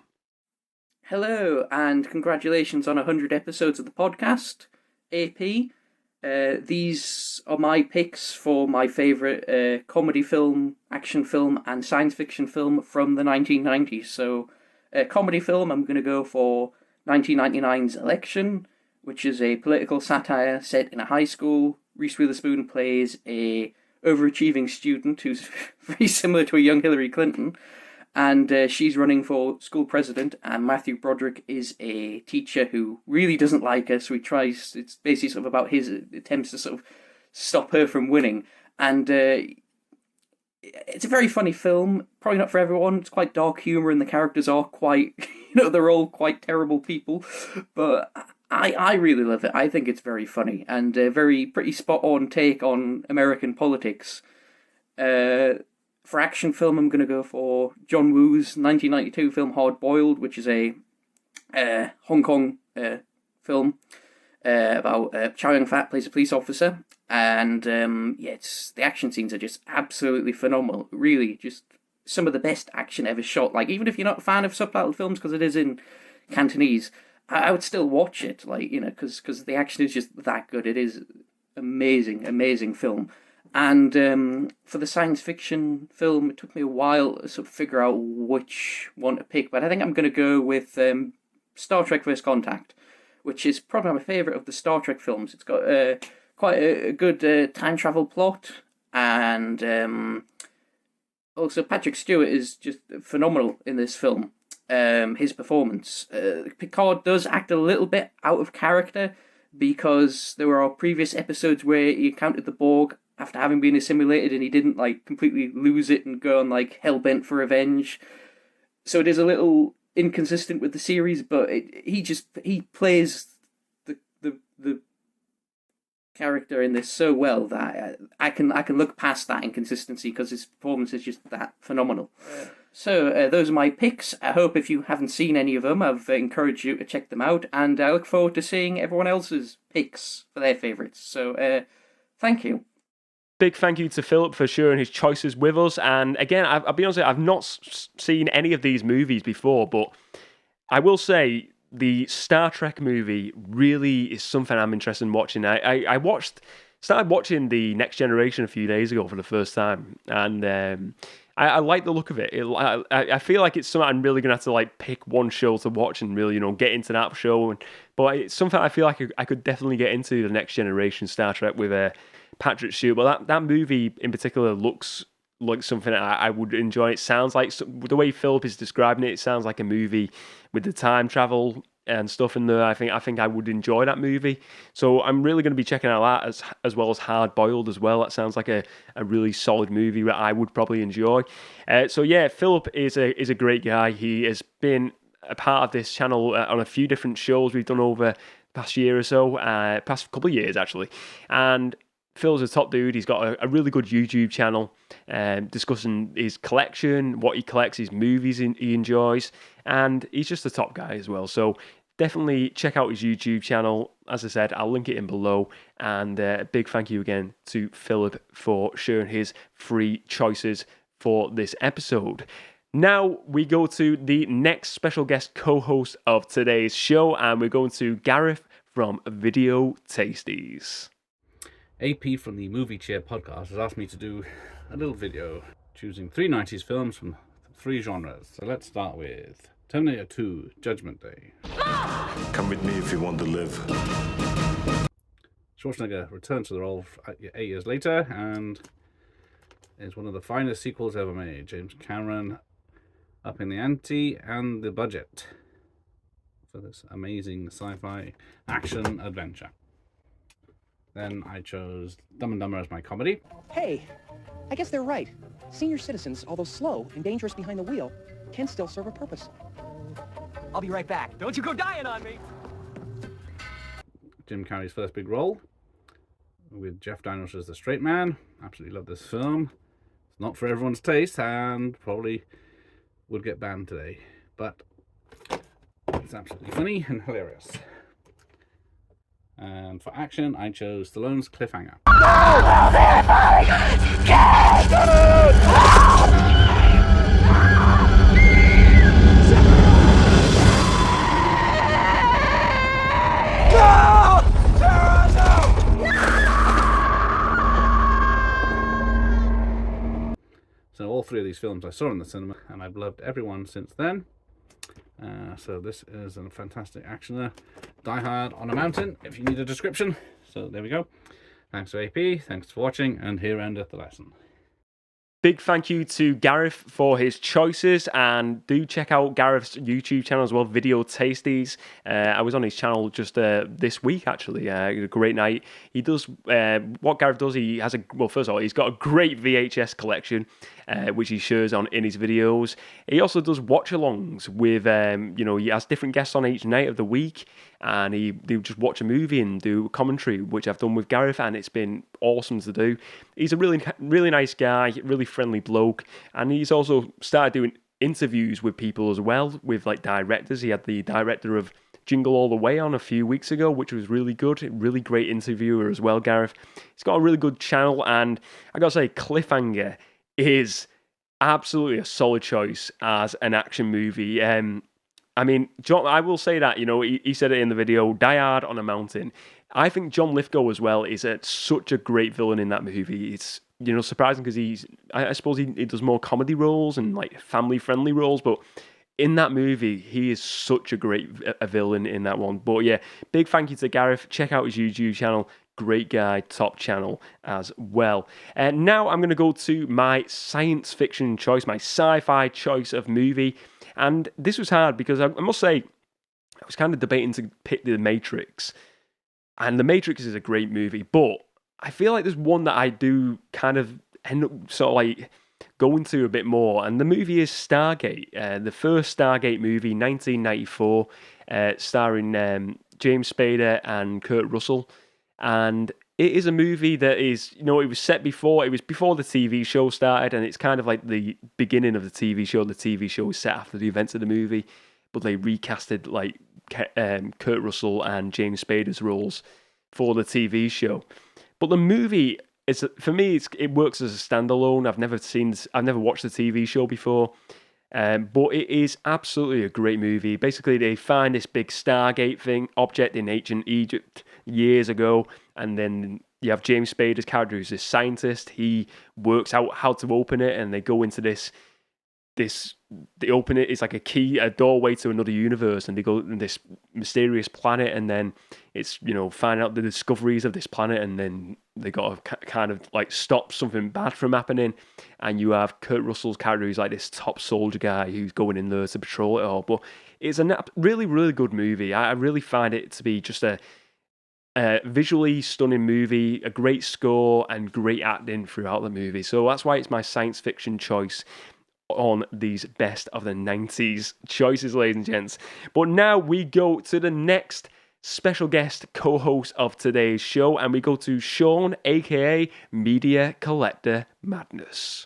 Hello, and congratulations on 100 episodes of the podcast, AP. These are my picks for my favourite comedy film, action film, and science fiction film from the 1990s. So, comedy film, I'm going to go for 1999's Election, which is a political satire set in a high school. Reese Witherspoon plays a overachieving student who's very similar to a young Hillary Clinton, and she's running for school president, and Matthew Broderick is a teacher who really doesn't like her, so it's basically sort of about his attempts to sort of stop her from winning. And it's a very funny film, probably not for everyone. It's quite dark humour, and the characters are quite, they're all quite terrible people, but I really love it. I think it's very funny, and a pretty spot-on take on American politics. For action film, I'm going to go for John Woo's 1992 film Hard Boiled, which is a Hong Kong film about Chow Yun-fat plays a police officer, and the action scenes are just absolutely phenomenal. Really, just some of the best action ever shot. Like, even if you're not a fan of subtitled films, because it is in Cantonese, I would still watch it, because the action is just that good. It is amazing film. And for the science fiction film, it took me a while to sort of figure out which one to pick, but I think I'm going to go with Star Trek First Contact, which is probably my favourite of the Star Trek films. It's got quite a good time travel plot, and also Patrick Stewart is just phenomenal in this film. His performance. Picard does act a little bit out of character because there were previous episodes where he encountered the Borg after having been assimilated, and he didn't like completely lose it and go on like hellbent for revenge. So it is a little inconsistent with the series, but he plays the character in this so well that I can look past that inconsistency because his performance is just that phenomenal. So those are my picks. I hope if you haven't seen any of them, I've encouraged you to check them out, and I look forward to seeing everyone else's picks for their favourites. So thank you. Big thank you to Philip for sharing his choices with us. And again, I'll be honest, I've not seen any of these movies before, but I will say the Star Trek movie really is something I'm interested in watching. I started watching The Next Generation a few days ago for the first time, and I like the look of it. I feel like it's something I'm really going to have to like pick one show to watch and really, get into that show. But it's something I feel like I could definitely get into, The Next Generation Star Trek with Patrick Stewart. But that movie in particular looks like something I would enjoy. It sounds like, the way Philip is describing it, it sounds like a movie with the time travel and stuff in there. I think I would enjoy that movie. So I'm really going to be checking out that as well as Hard Boiled as well. That sounds like a really solid movie that I would probably enjoy. So yeah, Philip is a great guy. He has been a part of this channel on a few different shows we've done over the past year or so, past couple of years actually. And Phil's a top dude. He's got a really good YouTube channel discussing his collection, what he collects, his movies he enjoys, and he's just a top guy as well. So definitely check out his YouTube channel. As I said, I'll link it in below. And a big thank you again to Philip for sharing his free choices for this episode. Now we go to the next special guest co-host of today's show, and we're going to Gareth from Video Tasties. AP from the Movie Cheer podcast has asked me to do a little video choosing 3 90s films from 3 genres. So let's start with Terminator 2, Judgment Day. Come with me if you want to live. Schwarzenegger returns to the role 8 years later and is one of the finest sequels ever made. James Cameron upping the ante and the budget for this amazing sci-fi action adventure. Then I chose Dumb and Dumber as my comedy. Hey, I guess they're right. Senior citizens, although slow and dangerous behind the wheel, can still serve a purpose. I'll be right back. Don't you go dying on me! Jim Carrey's first big role, with Jeff Daniels as the straight man. Absolutely love this film. It's not for everyone's taste and probably would get banned today, but it's absolutely funny and hilarious. And for action, I chose Stallone's Cliffhanger. So all 3 of these films I saw in the cinema, and I've loved everyone since then. So this is a fantastic actioner. Die Hard on a Mountain, if you need a description. So there we go. Thanks to AP, thanks for watching, and here endeth the lesson. Big thank you to Gareth for his choices, and do check out Gareth's YouTube channel as well, Video Tasties. I was on his channel just this week, actually. A great night. He does, what Gareth does, he has first of all, he's got a great VHS collection, which he shares in his videos. He also does watch-alongs with, he has different guests on each night of the week, and they just watch a movie and do commentary, which I've done with Gareth, and it's been awesome to do. He's a really, really nice guy, really friendly bloke, and he's also started doing interviews with people as well, with like directors. He had the director of Jingle All the Way on a few weeks ago, which was really good. Really great interviewer as well, Gareth. He's got a really good channel, and I gotta say, Cliffhanger is absolutely a solid choice as an action movie. I mean, John, I will say that, he said it in the video, Die Hard on a Mountain. I think John Lithgow as well is such a great villain in that movie. It's, surprising because I suppose he does more comedy roles and like family-friendly roles, but in that movie, he is such a great villain in that one. But yeah, big thank you to Gareth. Check out his YouTube channel. Great guy, top channel as well. And now I'm going to go to my science fiction choice, my sci-fi choice of movie. And this was hard because I must say, I was kind of debating to pick The Matrix. And The Matrix is a great movie, but I feel like there's one that I do kind of end up sort of like going to a bit more, and the movie is Stargate, the first Stargate movie, 1994, starring James Spader and Kurt Russell, and it is a movie that is, it was set before, it was before the TV show started, and it's kind of like the beginning of the TV show. The TV show was set after the events of the movie, but they recasted like Kurt Russell and James Spader's roles for the TV show. But the movie, for me, it works as a standalone. I've never watched the TV show before, but it is absolutely a great movie. Basically, they find this big Stargate object in ancient Egypt years ago, and then you have James Spader's character, who's this scientist. He works out how to open it, and they go into they open it. It's like a doorway to another universe, and they go in this mysterious planet, and then it's, find out the discoveries of this planet, and then they got to kind of like stop something bad from happening. And you have Kurt Russell's character, who's like this top soldier guy who's going in there to patrol it all. But it's a really, really good movie. I really find it to be just a visually stunning movie, a great score, and great acting throughout the movie. So that's why it's my science fiction choice on these best of the 90s choices, ladies and gents. But now we go to the next special guest co-host of today's show, and we go to Shaun, aka Media Collector Madness.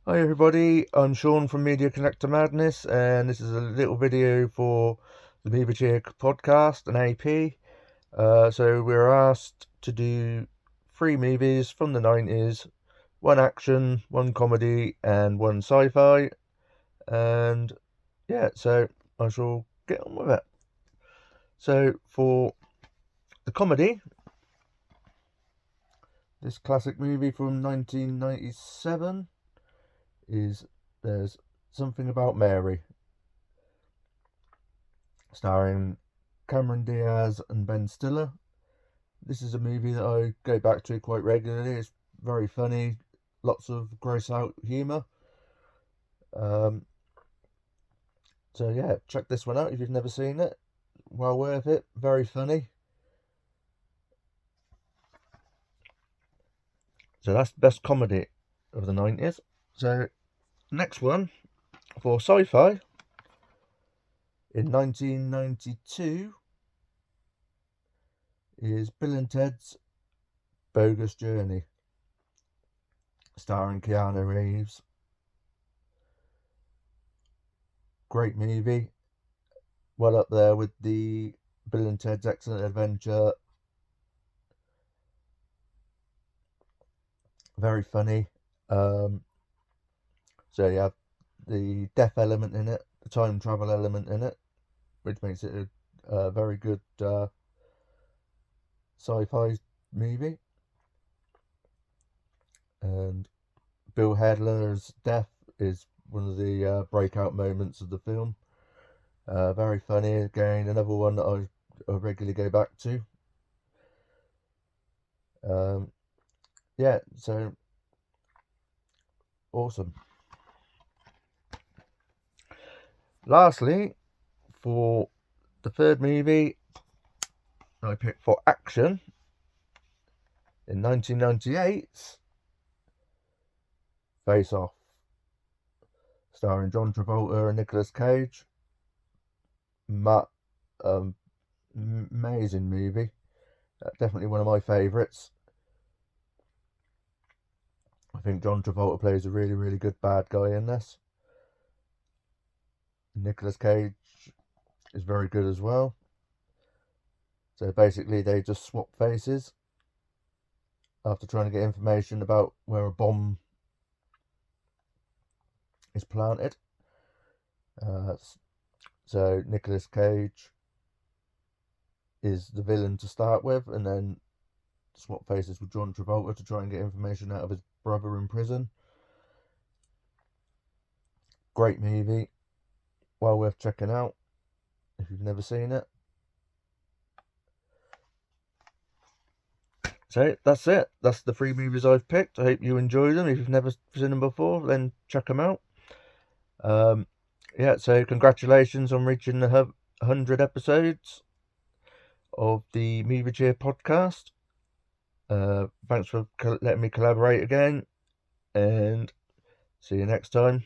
Hi everybody, I'm Shaun from Media Collector Madness, and this is a little video for the Movie Cheer podcast and AP. So we were asked to do 3 movies from the 90s, 1 action, 1 comedy, and 1 sci-fi. And yeah, so I shall get on with it. So for the comedy, this classic movie from 1997 is There's Something About Mary, starring Cameron Diaz and Ben Stiller. This is a movie that I go back to quite regularly. It's very funny, lots of gross out humour. So yeah, check this one out if you've never seen it. Well worth it, very funny. So that's the best comedy of the 90s. So next one for sci-fi, in 1992 is Bill and Ted's Bogus Journey, starring Keanu Reeves. Great movie, well up there with the Bill and Ted's Excellent Adventure. Very funny. So you have the death element in it, the time travel element in it, which makes it a very good sci-fi movie. And Bill Hader's death is one of the breakout moments of the film. Very funny. Again, another one that I regularly go back to. Yeah, so awesome. Lastly, for the third movie I picked for action, in 1998, Face Off, starring John Travolta and Nicolas Cage. Amazing movie. Definitely one of my favourites. I think John Travolta plays a really, really good bad guy in this. Nicolas Cage is very good as well. So basically they just swap faces after trying to get information about where a bomb is planted. So Nicolas Cage is the villain to start with, and then swap faces with John Travolta to try and get information out of his brother in prison. Great movie. well worth checking out if you've never seen it. So that's it. That's the 3 movies I've picked. I hope you enjoy them. If you've never seen them before, then check them out. Yeah, so congratulations on reaching the 100 episodes of the Movie Cheer podcast. Thanks for letting me collaborate again, and see you next time.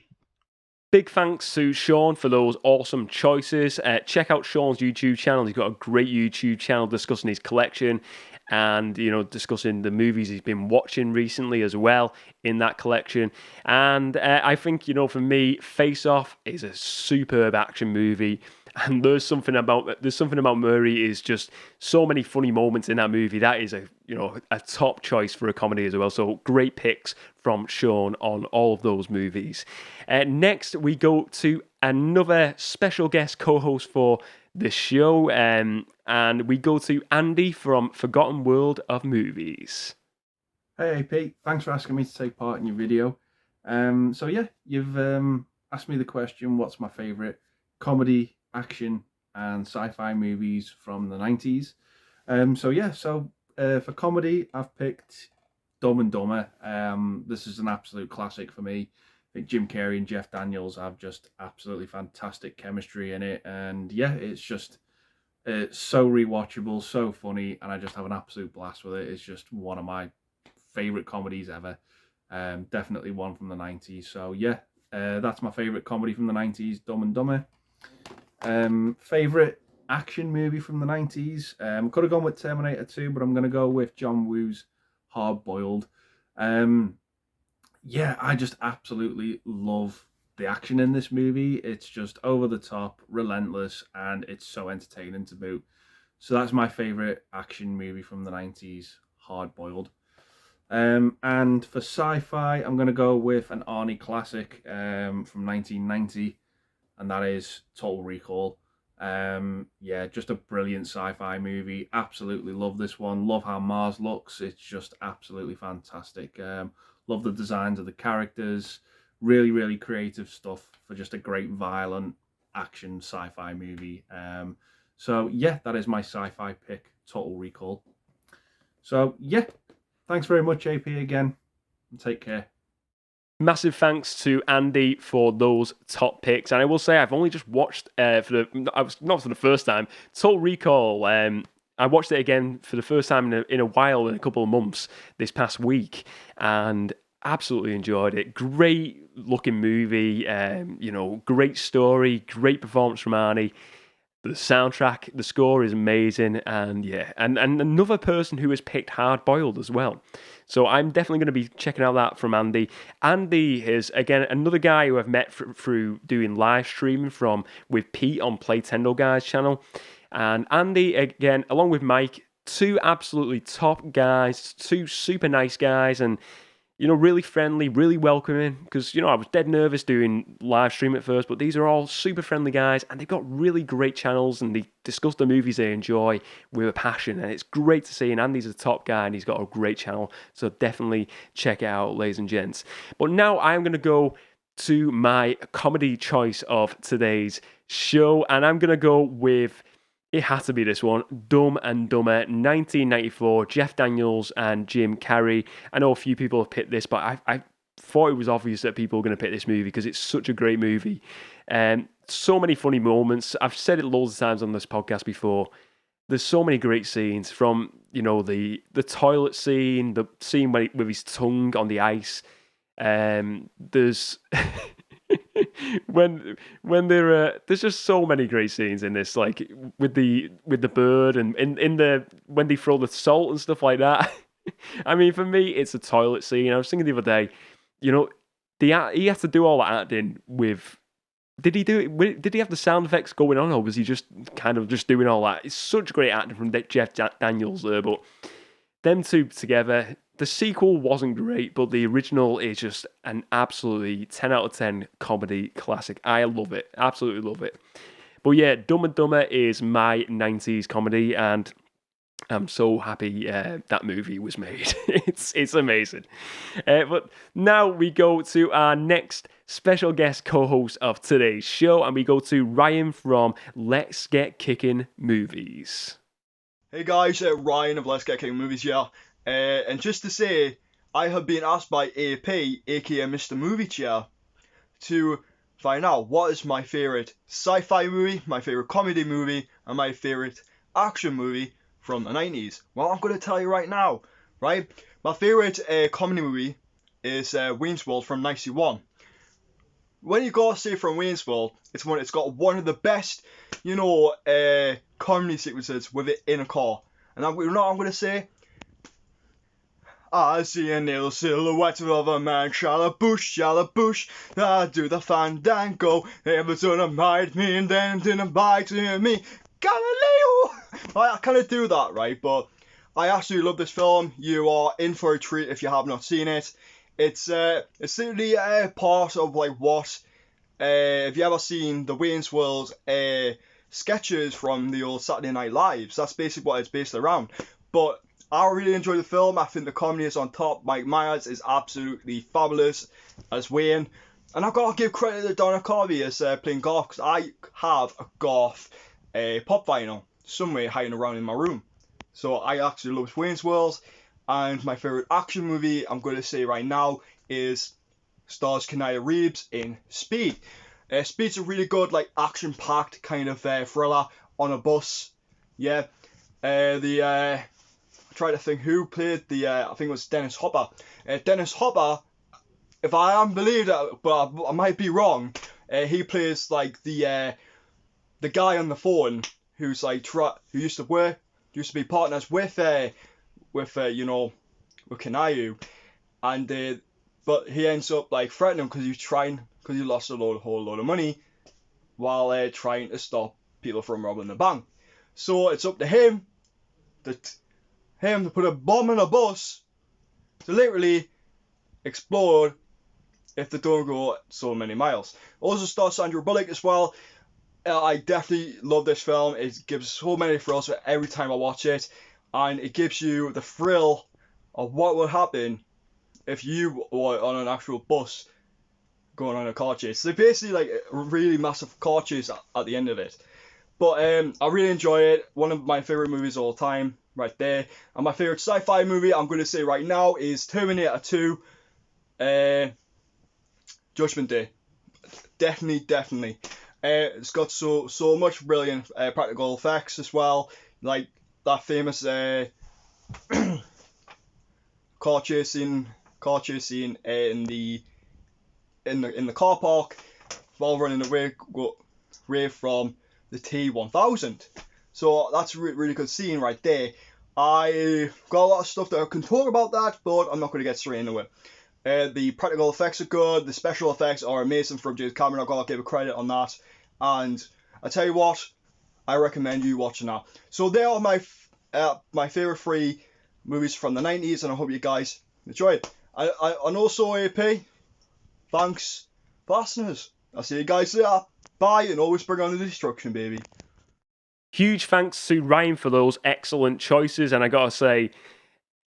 Big thanks to Shaun for those awesome choices. Check out Shaun's YouTube channel. He's got a great YouTube channel discussing his collection and, discussing the movies he's been watching recently as well in that collection. And I think, for me, Face Off is a superb action movie. And there's something about Murray is just so many funny moments in that movie. That is a top choice for a comedy as well. So great picks from Shaun on all of those movies. Next, we go to another special guest co-host for the show, and we go to Andy from Forgotten World of Movies. Hey AP, thanks for asking me to take part in your video. So yeah, you've asked me the question, what's my favourite comedy, action and sci-fi movies from the 90s. For comedy, I've picked Dumb and Dumber. This is an absolute classic for me. I think Jim Carrey and Jeff Daniels have just absolutely fantastic chemistry in it, and yeah, it's so rewatchable, so funny, and I just have an absolute blast with it. It's just one of my favourite comedies ever. Definitely one from the 90s. So yeah, that's my favourite comedy from the 90s, Dumb and Dumber. Favourite action movie from the 90s? Could have gone with Terminator 2, but I'm going to go with John Woo's Hard Boiled. Yeah, I just absolutely love the action in this movie. It's just over the top, relentless, and it's so entertaining to boot. So that's my favourite action movie from the 90s, Hard Boiled. And for sci-fi, I'm going to go with an Arnie classic from 1990, and that is Total Recall. Yeah, just a brilliant sci-fi movie. Absolutely love this one. Love how Mars looks. It's just absolutely fantastic. Love the designs of the characters. Really, really creative stuff for just a great violent action sci-fi movie. So yeah, that is my sci-fi pick, Total Recall. So yeah, thanks very much, AP, again, and take care. Massive thanks to Andy for those top picks. And I will say, I've only just watched, not for the first time, Total Recall. I watched it again for the first time in a while, in a couple of months, this past week, and absolutely enjoyed it. Great looking movie, great story, great performance from Arnie. The soundtrack, the score is amazing, and yeah, and another person who has picked Hard Boiled as well. So I'm definitely going to be checking out that from Andy. Andy is, again, another guy who I've met through doing live streaming with Pete on PlaytendoGuy's channel. And Andy, again, along with Mike, 2 absolutely top guys, 2 super nice guys, and really friendly, really welcoming, because, I was dead nervous doing live stream at first, but these are all super friendly guys, and they've got really great channels, and they discuss the movies they enjoy with a passion, and it's great to see, and Andy's a top guy, and he's got a great channel, so definitely check it out, ladies and gents. But now I'm going to go to my comedy choice of today's show, and I'm going to go with... It had to be this one, Dumb and Dumber, 1994, Jeff Daniels and Jim Carrey. I know a few people have picked this, but I thought it was obvious that people were going to pick this movie because it's such a great movie. So many funny moments. I've said it loads of times on this podcast before. There's so many great scenes from, the toilet scene, the scene with his tongue on the ice. There's... when there's just so many great scenes in this, like with the bird and when they throw the salt and stuff like that. I mean, for me, it's a toilet scene. I was thinking the other day, he had to do all that acting with. Did he have the sound effects going on, or was he just kind of just doing all that? It's such great acting from Jeff Daniels there, but them two together. The sequel wasn't great, but the original is just an absolutely 10 out of 10 comedy classic. I love it. Absolutely love it. But yeah, Dumb and Dumber is my 90s comedy, and I'm so happy that movie was made. It's amazing. But now we go to our next special guest co-host of today's show, and we go to Ryan from Let's Get Kicking Movies. Hey guys, Ryan of Let's Get Kicking Movies here. And just to say, I have been asked by AP, aka Mr. Movie Chair, to find out what is my favourite sci-fi movie, my favourite comedy movie, and my favourite action movie from the 90s. Well, I'm going to tell you right now, right? My favourite comedy movie is Wayne's World from 91. When you gotta say from Wayne's World, it's got one of the best, comedy sequences with it in a car. And I'm going to say, I see a little silhouette of a man, shalaboosh, I do the fandango, ever dynamite me and then dynamite me, Galileo! I kind of do that, right? But I absolutely love this film. You are in for a treat if you have not seen it. It's literally part of like what, if you ever seen the Wayne's World sketches from the old Saturday Night Lives, that's basically what it's based around. But I really enjoy the film. I think the comedy is on top. Mike Myers is absolutely fabulous as Wayne. And I've got to give credit to Donna Carvey as playing Garth, because I have a Garth pop vinyl somewhere hiding around in my room. So I actually love Wayne's World. And my favourite action movie, I'm going to say right now, stars Keanu Reeves in Speed. Speed's a really good, like, action-packed kind of thriller on a bus. Yeah. I try to think who played I think it was Dennis Hopper. Dennis Hopper, if I am believed it, but I might be wrong, he plays like the guy on the phone who's like who used to be partners with Keanu, and but he ends up like threatening him because he lost a whole load of money while trying to stop people from robbing the bank. So it's up to him to put a bomb in a bus to literally explode if they don't go so many miles. Also stars Sandra Bullock as well. I definitely love this film. It gives so many thrills every time I watch it, and it gives you the thrill of what would happen if you were on an actual bus going on a car chase. So basically like a really massive car chase at the end of it. But I really enjoy it. One of my favourite movies of all time, right there. And my favourite sci-fi movie, I'm going to say right now, is Terminator 2, Judgment Day. Definitely. It's got so much brilliant practical effects as well. Like that famous car chase scene in the car park while running away from the T-1000. So that's a really good scene right there. I got a lot of stuff that I can talk about that, but I'm not going to get straight into it. The practical effects are good. The special effects are amazing from James Cameron. I've got to give a credit on that. And I tell you what, I recommend you watching that. So they are my favourite 3 movies from the 90s, and I hope you guys enjoy it. And also, AP, thanks for listeners. I'll see you guys later. Bye, and always bring on the destruction, baby. Huge thanks to Ryan for those excellent choices, and I gotta say,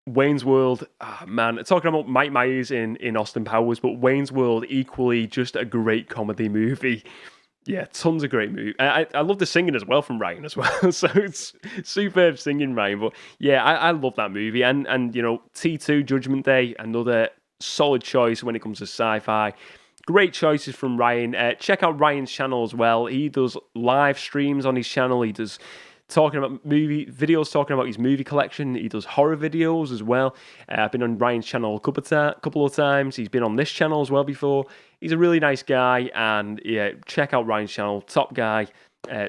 Wayne's World, man, talking about Mike Myers in Austin Powers, but Wayne's World equally just a great comedy movie. Yeah, tons of great movies. I love the singing as well from Ryan as well, so it's superb singing, Ryan. But yeah, I love that movie, and T2 Judgment Day, another solid choice when it comes to sci-fi. Great choices from Ryan. Check out Ryan's channel as well. He does live streams on his channel. He does talking about videos, talking about his movie collection. He does horror videos as well. I've been on Ryan's channel a couple of times. He's been on this channel as well before. He's a really nice guy, and yeah, check out Ryan's channel. Top guy,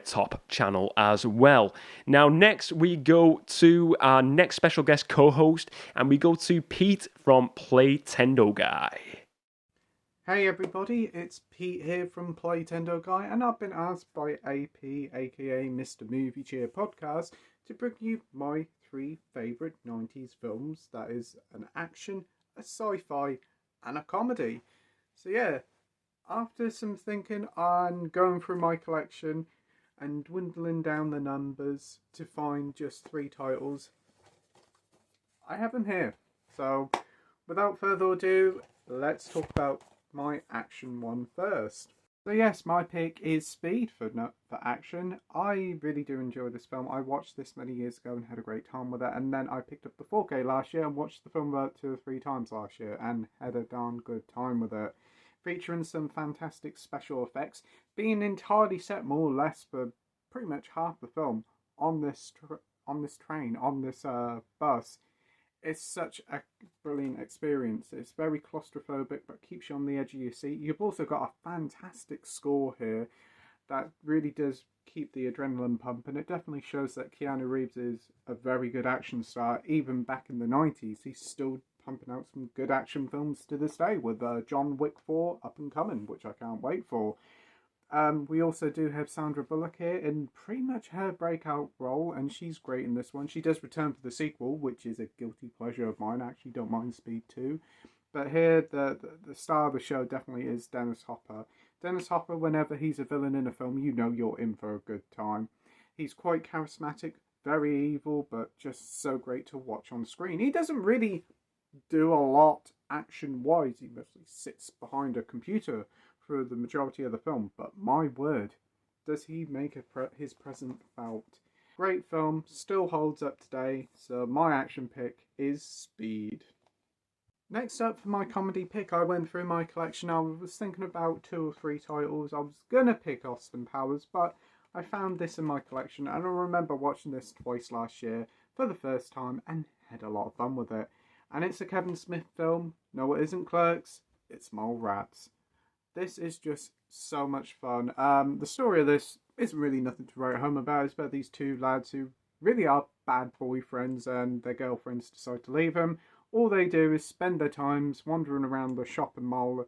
top channel as well. Now, next we go to our next special guest co-host, and we go to Pete from PlaytendoGuy. Hey everybody, it's Pete here from PlaytendoGuy, and I've been asked by AP, aka Mr. Movie Cheer Podcast, to bring you my 3 favourite 90s films. That is an action, a sci-fi, and a comedy. So yeah, after some thinking and going through my collection, and dwindling down the numbers to find just 3 titles, I have them here. So, without further ado, let's talk about my action one first. So yes, my pick is Speed for action. I really do enjoy this film. I watched this many years ago and had a great time with it, and then I picked up the 4K last year and watched the film about 2 or 3 times last year and had a darn good time with it. Featuring some fantastic special effects, being entirely set more or less for pretty much half the film on this train, on this bus. It's such a brilliant experience. It's very claustrophobic but keeps you on the edge of your seat. You've also got a fantastic score here that really does keep the adrenaline pumping. It definitely shows that Keanu Reeves is a very good action star. Even back in the 90s, he's still pumping out some good action films to this day with John Wick 4 up and coming, which I can't wait for. We also do have Sandra Bullock here in pretty much her breakout role, and she's great in this one. She does return for the sequel, which is a guilty pleasure of mine. I actually don't mind Speed 2. But here, the star of the show definitely is Dennis Hopper. Dennis Hopper, whenever he's a villain in a film, you know you're in for a good time. He's quite charismatic, very evil, but just so great to watch on screen. He doesn't really do a lot action-wise. He mostly sits behind a computer for the majority of the film, but my word, does he make his presence felt. Great film, still holds up today, so my action pick is Speed. Next up for my comedy pick, I went through my collection. I was thinking about 2 or 3 titles. I was going to pick Austin Powers, but I found this in my collection, and I remember watching this twice last year for the first time and had a lot of fun with it. And it's a Kevin Smith film. No, it isn't Clerks, it's Mallrats. This is just so much fun. The story of this isn't really nothing to write home about. It's about these 2 lads who really are bad boyfriends and their girlfriends decide to leave them. All they do is spend their times wandering around the shopping mall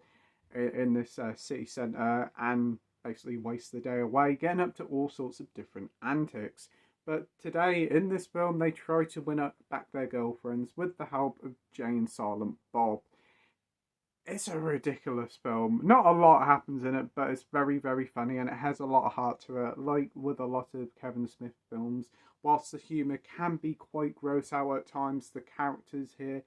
in this city centre and basically waste the day away, getting up to all sorts of different antics. But today, in this film, they try to win back their girlfriends with the help of Jay and Silent Bob. It's a ridiculous film. Not a lot happens in it, but it's very, very funny and it has a lot of heart to it. Like with a lot of Kevin Smith films, whilst the humour can be quite gross out at times, the characters here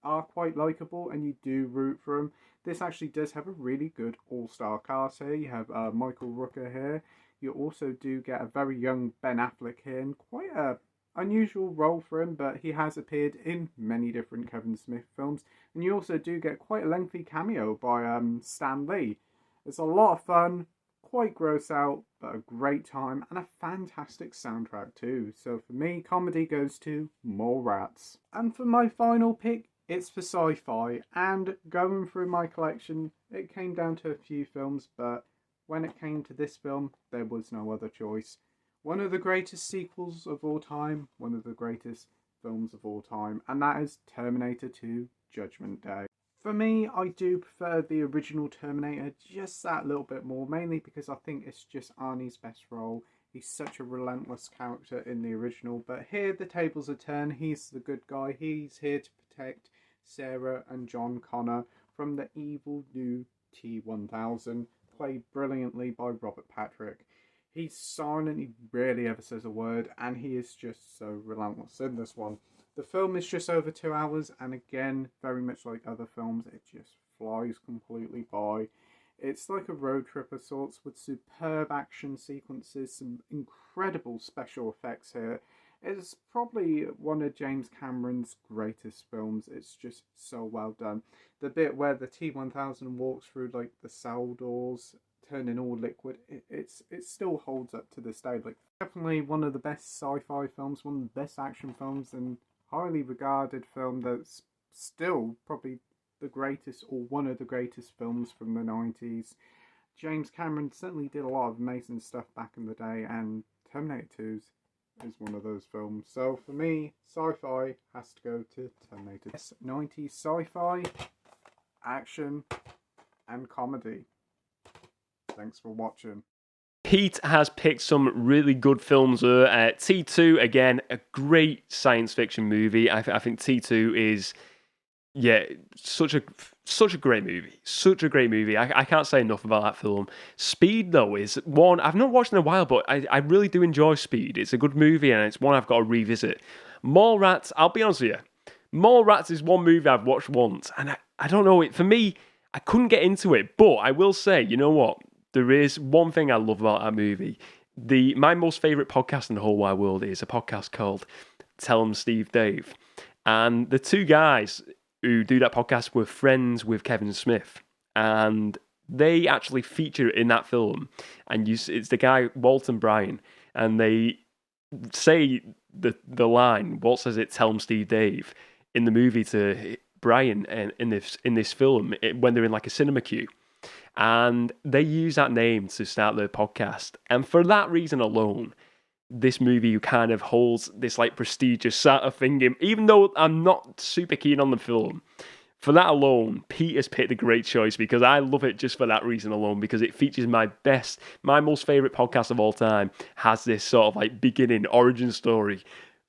are quite likeable and you do root for them. This actually does have a really good all-star cast here. You have Michael Rooker here. You also do get a very young Ben Affleck here, and quite a unusual role for him, but he has appeared in many different Kevin Smith films. And you also do get quite a lengthy cameo by Stan Lee. It's a lot of fun, quite gross out, but a great time, and a fantastic soundtrack too. So for me, comedy goes to Mallrats. And for my final pick, it's for sci-fi. And going through my collection, it came down to a few films, but when it came to this film, there was no other choice. One of the greatest sequels of all time, one of the greatest films of all time, and that is Terminator 2 Judgment Day. For me, I do prefer the original Terminator just that little bit more, mainly because I think it's just Arnie's best role. He's such a relentless character in the original, but here the tables are turned. He's the good guy. He's here to protect Sarah and John Connor from the evil new T-1000, played brilliantly by Robert Patrick. He's silent, he rarely ever says a word, and he is just so relentless in this one. The film is just over 2 hours, and again, very much like other films, it just flies completely by. It's like a road trip of sorts with superb action sequences, some incredible special effects here. It's probably one of James Cameron's greatest films. It's just so well done. The bit where the T-1000 walks through like the cell doors, turning all liquid, it still holds up to this day. Like, definitely one of the best sci-fi films, one of the best action films, and highly regarded film that's still probably the greatest or one of the greatest films from the 90s. James Cameron certainly did a lot of amazing stuff back in the day, and Terminator 2 is one of those films. So for me, sci-fi has to go to Terminator. 90s sci-fi, action, and comedy. Thanks for watching. Pete has picked some really good films there. T2, again, a great science fiction movie. I think T2 is, such a such a great movie. Such a great movie. I can't say enough about that film. Speed, though, is one I've not watched in a while, but I really do enjoy Speed. It's a good movie, and it's one I've got to revisit. Mallrats, I'll be honest with you. Mallrats is one movie I've watched once, and I don't know, for me, I couldn't get into it, but I will say, you know what? There is one thing I love about that movie. My most favourite podcast in the whole wide world is a podcast called Tell 'em Steve Dave. And the two guys who do that podcast were friends with Kevin Smith. And they actually feature in that film. And it's the guy, Walt and Brian. And they say the line, Walt says it, Tell 'em Steve Dave, in the movie to Brian in this film when they're in like a cinema queue. And they use that name to start their podcast. And for that reason alone, this movie kind of holds this like prestigious sort of thing. Even though I'm not super keen on the film, for that alone, Pete has picked a great choice because I love it just for that reason alone, because it features my most favourite podcast of all time, has this sort of like beginning origin story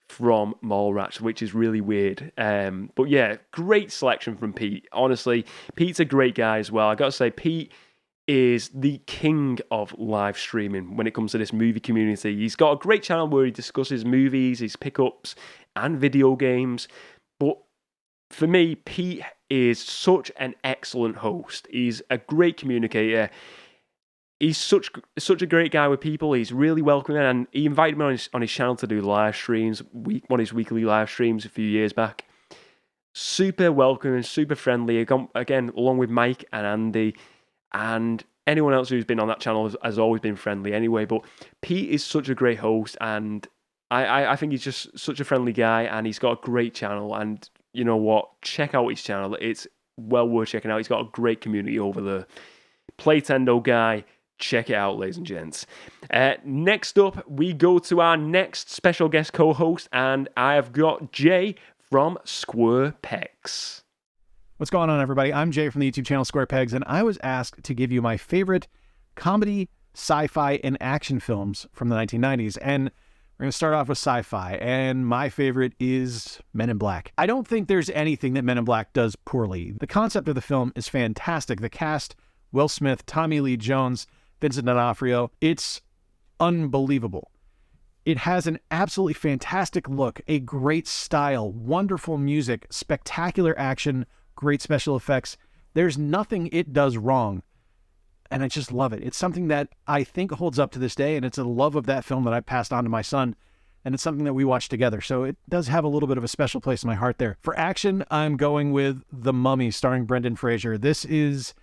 from Mallrats, which is really weird. But yeah, great selection from Pete. Honestly, Pete's a great guy as well. I got to say, Pete is the king of live streaming when it comes to this movie community. He's got a great channel where he discusses movies, his pickups, and video games. But for me, Pete is such an excellent host. He's a great communicator. He's such a great guy with people. He's really welcoming, and he invited me on his channel to do live streams, one of his weekly live streams a few years back. Super welcoming, super friendly. Again, along with Mike and Andy, and anyone else who's been on that channel has always been friendly anyway. But Pete is such a great host, and I think he's just such a friendly guy, and he's got a great channel. And you know what? Check out his channel. It's well worth checking out. He's got a great community over there. PlaytendoGuy. Check it out, ladies and gents. Next up, we go to our next special guest co-host, and I have got Jay from Square Pegs. What's going on, everybody? I'm Jay from the YouTube channel Square Pegs, and I was asked to give you my favorite comedy, sci-fi, and action films from the 1990s. And we're going to start off with sci-fi, and my favorite is Men in Black. I don't think there's anything that Men in Black does poorly. The concept of the film is fantastic. The cast, Will Smith, Tommy Lee Jones, Vincent D'Onofrio, it's unbelievable. It has an absolutely fantastic look, a great style, wonderful music, spectacular action, great special effects. There's nothing it does wrong, and I just love it. It's something that I think holds up to this day, and it's a love of that film that I passed on to my son, and it's something that we watch together, so it does have a little bit of a special place in my heart there. For action, I'm going with The Mummy, starring Brendan Fraser. This is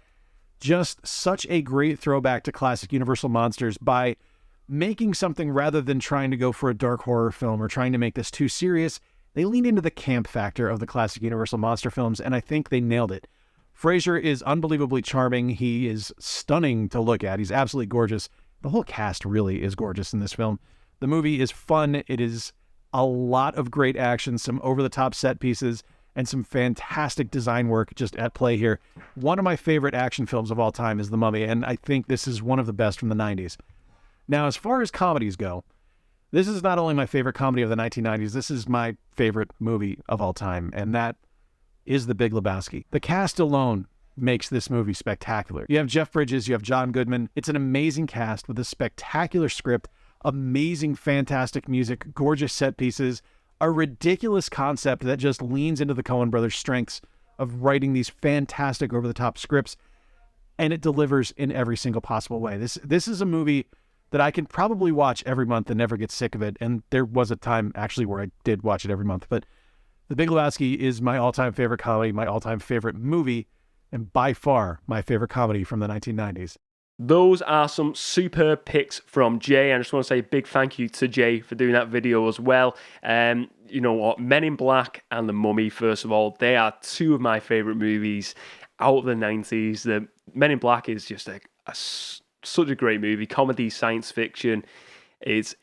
just such a great throwback to classic Universal monsters by making something rather than trying to go for a dark horror film or trying to make this too serious. They leaned into the camp factor of the classic Universal monster films, and I think they nailed it. Fraser is unbelievably charming. He is stunning to look at. He's absolutely gorgeous. The whole cast really is gorgeous in this film. The movie is fun. It is a lot of great action, some over-the-top set pieces, and some fantastic design work just at play here. One of my favorite action films of all time is The Mummy, and I think this is one of the best from the 90s. Now, as far as comedies go, this is not only my favorite comedy of the 1990s, this is my favorite movie of all time, and that is The Big Lebowski. The cast alone makes this movie spectacular. You have Jeff Bridges, you have John Goodman. It's an amazing cast with a spectacular script, amazing, fantastic music, gorgeous set pieces, a ridiculous concept that just leans into the Coen brothers' strengths of writing these fantastic over-the-top scripts, and it delivers in every single possible way. This is a movie that I can probably watch every month and never get sick of it, and there was a time actually where I did watch it every month, but The Big Lebowski is my all-time favorite comedy, my all-time favorite movie, and by far my favorite comedy from the 1990s. Those are some superb picks from Jay. I just want to say a big thank you to Jay for doing that video as well. You know what? Men in Black and The Mummy, first of all, they are two of my favourite movies out of the 90s. The Men in Black is just such a great movie. Comedy, science fiction. It's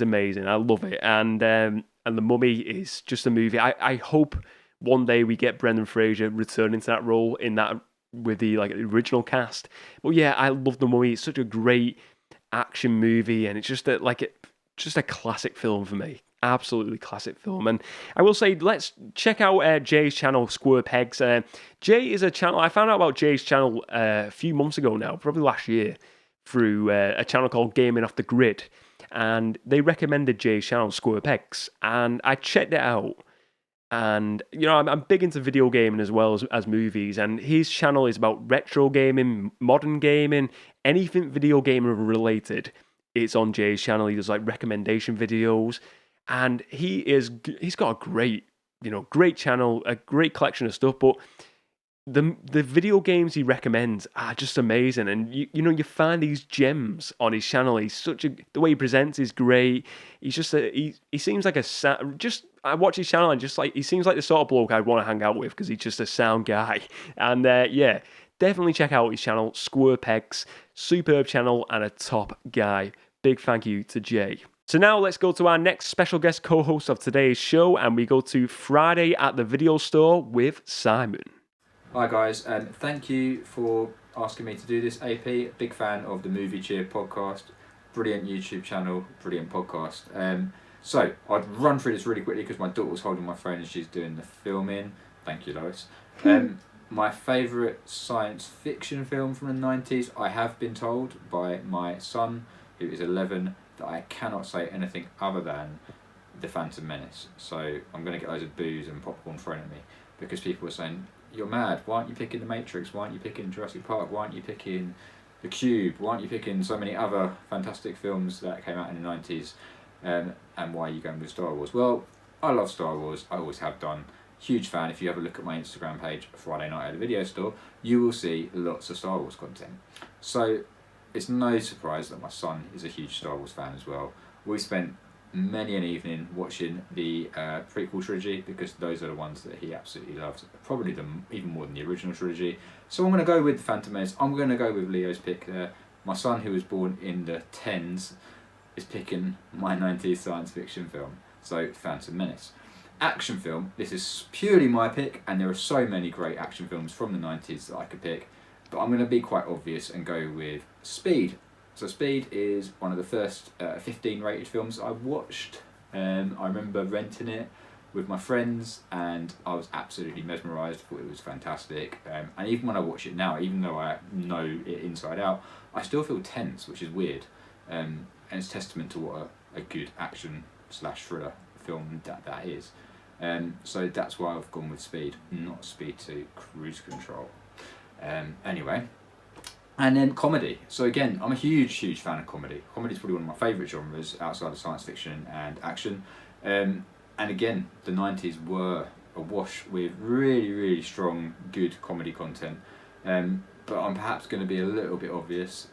amazing. I love it. And The Mummy is just a movie. I hope one day we get Brendan Fraser returning to that role with the original cast. But yeah, I love The Mummy. It's such a great action movie, and it's just a classic film for me. absolutely classic film. And I will say, let's check out Jay's channel, Square Pegs. Jay is a channel, I found out about Jay's channel a few months ago now, probably last year, through a channel called Gaming Off the Grid. And they recommended Jay's channel, Square Pegs. And I checked it out. And, you know, I'm big into video gaming as well as movies. And his channel is about retro gaming, modern gaming, anything video gaming related. It's on Jay's channel. He does like recommendation videos. And he's got a great channel, a great collection of stuff. But the video games he recommends are just amazing. And you find these gems on his channel. The way he presents is great. He's just he seems like I watch his channel and just like he seems like the sort of bloke I'd want to hang out with because he's just a sound guy. And yeah, definitely check out his channel, Square Pegs, superb channel and a top guy. Big thank you to Jay. So now let's go to our next special guest co-host of today's show, and we go to Friday at the Videostore with Simon. Hi guys, thank you for asking me to do this, AP. Big fan of the Movie Cheer podcast. Brilliant YouTube channel, brilliant podcast. So I'd run through this really quickly because my daughter was holding my phone and she's doing the filming. Thank you, Lois. My favourite science fiction film from the 90s, I have been told by my son, who is 11, that I cannot say anything other than The Phantom Menace. So I'm going to get loads of booze and popcorn thrown at me because people are saying, you're mad, why aren't you picking The Matrix, why aren't you picking Jurassic Park, why aren't you picking The Cube, why aren't you picking so many other fantastic films that came out in the 90s, and why are you going with Star Wars? Well, I love Star Wars, I always have done. Huge fan. If you have a look at my Instagram page, Friday Night at the Videostore, you will see lots of Star Wars content. So it's no surprise that my son is a huge Star Wars fan as well. We spent many an evening watching the prequel trilogy because those are the ones that he absolutely loves, probably even more than the original trilogy. So I'm going to go with Phantom Menace. I'm going to go with Leo's pick there. My son, who was born in the 10s, is picking my 90s science fiction film, so Phantom Menace. Action film, this is purely my pick, and there are so many great action films from the 90s that I could pick, but I'm going to be quite obvious and go with Speed. So Speed is one of the first 15 rated films I watched. I remember renting it with my friends and I was absolutely mesmerised, thought it was fantastic. And even when I watch it now, even though I know it inside out, I still feel tense, which is weird. And it's testament to what a good action / thriller film that is. So that's why I've gone with Speed, not Speed 2, Cruise Control. Anyway. And then comedy. So again, I'm a huge fan of comedy. Comedy is probably one of my favourite genres outside of science fiction and action. And again, the 90s were awash with really strong, good comedy content. But I'm perhaps going to be a little bit obvious,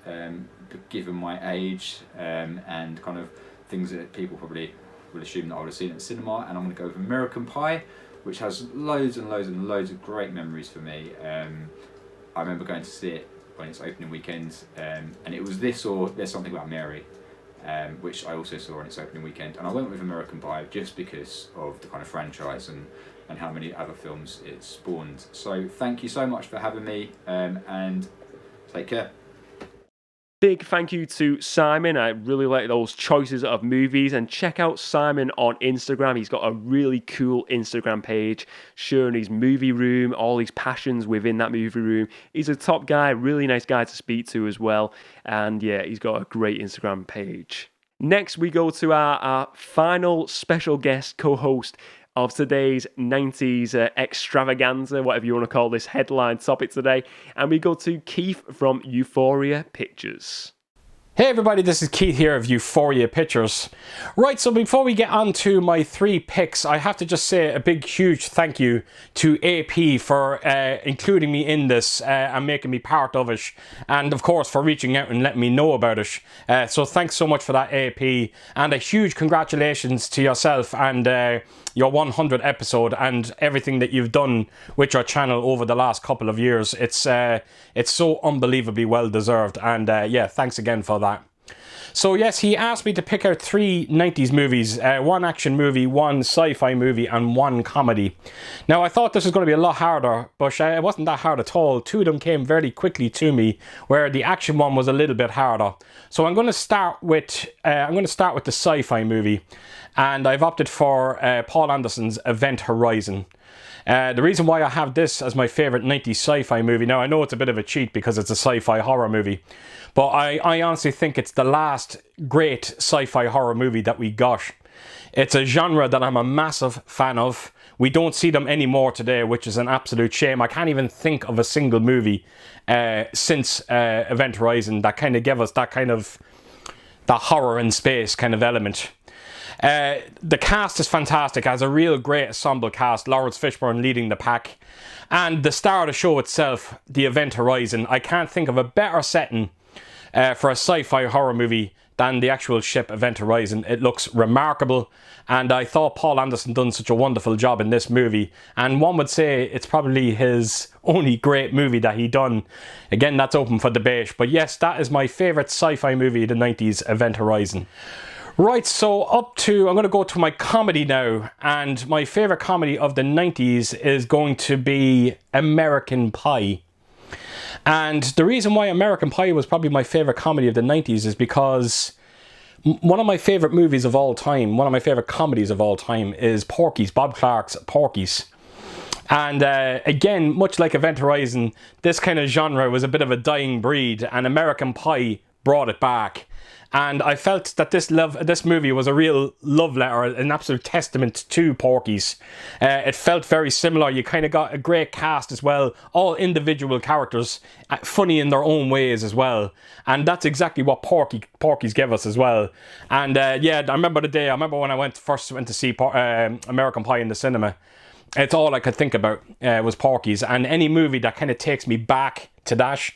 given my age and kind of things that people probably will assume that I would have seen at the cinema. And I'm going to go with American Pie, which has loads of great memories for me. I remember going to see it on its opening weekend, and it was this or There's Something About Mary, which I also saw on its opening weekend, and I went with American Pie just because of the kind of franchise and how many other films it spawned. So thank you so much for having me, and take care. Big thank you to Simon. I really like those choices of movies, and check out Simon on Instagram. He's got a really cool Instagram page showing his movie room, all his passions within that movie room. He's a top guy, really nice guy to speak to as well. And yeah, he's got a great Instagram page. Next, we go to our final special guest co-host of today's 90s extravaganza, whatever you want to call this headline topic today. And we go to Keith from Euphoria Pictures. Hey everybody, this is Keith here of Euphoria Pictures. Right, so before we get on to my 3 picks, I have to just say a big, huge thank you to AP for including me in this and making me part of it. And of course, for reaching out and letting me know about it. So thanks so much for that, AP. And a huge congratulations to yourself and your 100th episode and everything that you've done with your channel over the last couple of years. It's so unbelievably well deserved, and yeah, thanks again for that. So yes, he asked me to pick out 3 90s movies, 1 action movie, 1 sci-fi movie, and 1 comedy. Now I thought this was going to be a lot harder, but it wasn't that hard at all. 2 of them came very quickly to me, where the action one was a little bit harder. So I'm going to start with the sci-fi movie, and I've opted for Paul Anderson's Event Horizon. The reason why I have this as my favourite 90s sci-fi movie, now I know it's a bit of a cheat because it's a sci-fi horror movie, but I honestly think it's the last great sci-fi horror movie that we got. It's a genre that I'm a massive fan of. We don't see them anymore today, which is an absolute shame. I can't even think of a single movie since Event Horizon that kind of gave us that horror in space kind of element. The cast is fantastic, has a real great ensemble cast, Lawrence Fishburne leading the pack. And the star of the show itself, the Event Horizon, I can't think of a better setting for a sci-fi horror movie than the actual ship Event Horizon. It looks remarkable, and I thought Paul Anderson done such a wonderful job in this movie, and one would say it's probably his only great movie that he done. Again, that's open for debate, but yes, that is my favourite sci-fi movie of the 90s, Event Horizon. Right, so I'm going to go to my comedy now, and my favourite comedy of the 90s is going to be American Pie. And the reason why American Pie was probably my favourite comedy of the 90s is because one of my favourite movies of all time, one of my favourite comedies of all time is Porky's, Bob Clark's Porky's. And again, much like Event Horizon, this kind of genre was a bit of a dying breed, and American Pie brought it back. And I felt that this movie was a real love letter, an absolute testament to Porky's. It felt very similar. You kind of got a great cast as well, all individual characters, funny in their own ways as well. And that's exactly what Porky's gave us as well. And yeah, I remember when I first went to see American Pie in the cinema. It's all I could think about was Porky's. And any movie that kind of takes me back to that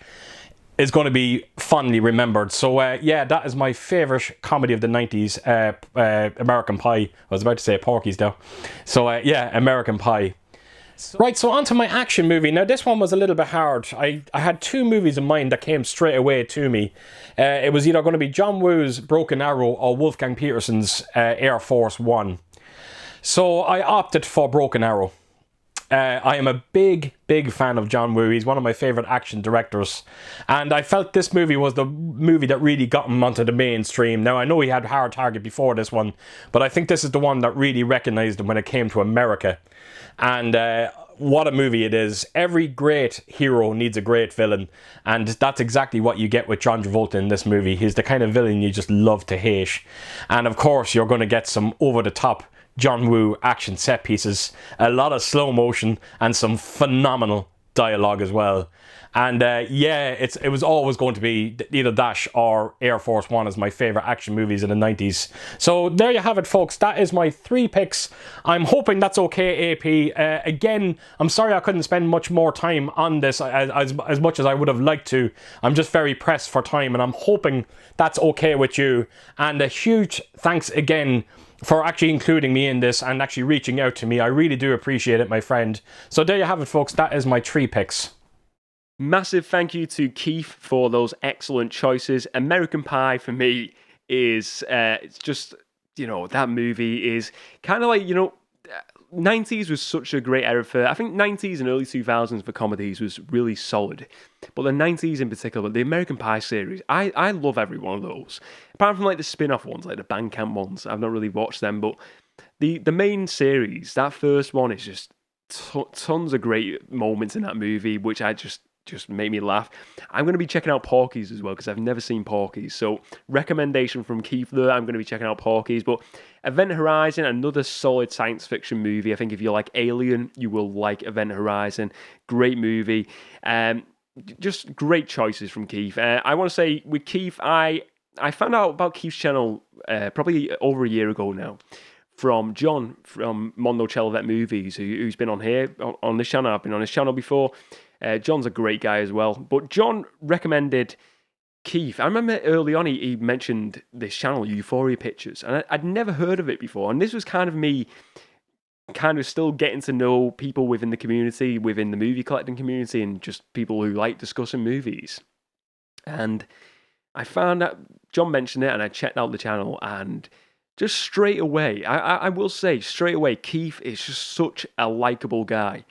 is going to be fondly remembered. So yeah, that is my favourite comedy of the 90s, American Pie. I was about to say Porky's though. So yeah, American Pie. Right, so on to my action movie. Now this one was a little bit hard. I had 2 movies in mind that came straight away to me. It was either going to be John Woo's Broken Arrow or Wolfgang Petersen's Air Force One. So I opted for Broken Arrow. I am a big fan of John Woo. He's one of my favourite action directors. And I felt this movie was the movie that really got him onto the mainstream. Now, I know he had Hard Target before this one, but I think this is the one that really recognised him when it came to America. And what a movie it is. Every great hero needs a great villain. And that's exactly what you get with John Travolta in this movie. He's the kind of villain you just love to hate. And of course, you're going to get some over-the-top John Woo action set pieces, a lot of slow motion, and some phenomenal dialogue as well. And yeah, it was always going to be either Dash or Air Force One as my favourite action movies in the 90s. So there you have it, folks. That is my 3 picks. I'm hoping that's okay, AP. Again, I'm sorry I couldn't spend much more time on this as much as I would have liked to. I'm just very pressed for time, and I'm hoping that's okay with you. And a huge thanks again for actually including me in this and actually reaching out to me. I really do appreciate it, my friend. So there you have it, folks. That is my 3 picks. Massive thank you to Keith for those excellent choices. American Pie for me is it's just, that movie is kind of like, 90s was such a great era I think 90s and early 2000s for comedies was really solid. But the 90s in particular, the American Pie series, I love every one of those. Apart from like the spin-off ones, like the Bandcamp ones, I've not really watched them. But the main series, that first one is just tons of great moments in that movie, which I just made me laugh. I'm going to be checking out Porky's as well, because I've never seen Porky's. So, recommendation from Keith there, I'm going to be checking out Porky's. But Event Horizon, another solid science fiction movie. I think if you like Alien, you will like Event Horizon. Great movie. Just great choices from Keith. I want to say, with Keith, I found out about Keith's channel probably over a year ago now. From John from Mondo Celebratory Movies, who's been on here, on this channel. I've been on his channel before. John's a great guy as well. But John recommended Keith. I remember early on he mentioned this channel, Euphoria Pictures, and I'd never heard of it before. And this was kind of me still getting to know people within the community, within the movie collecting community, and just people who like discussing movies. And I found out John mentioned it, and I checked out the channel, and just straight away, I will say straight away, Keith is just such a likable guy.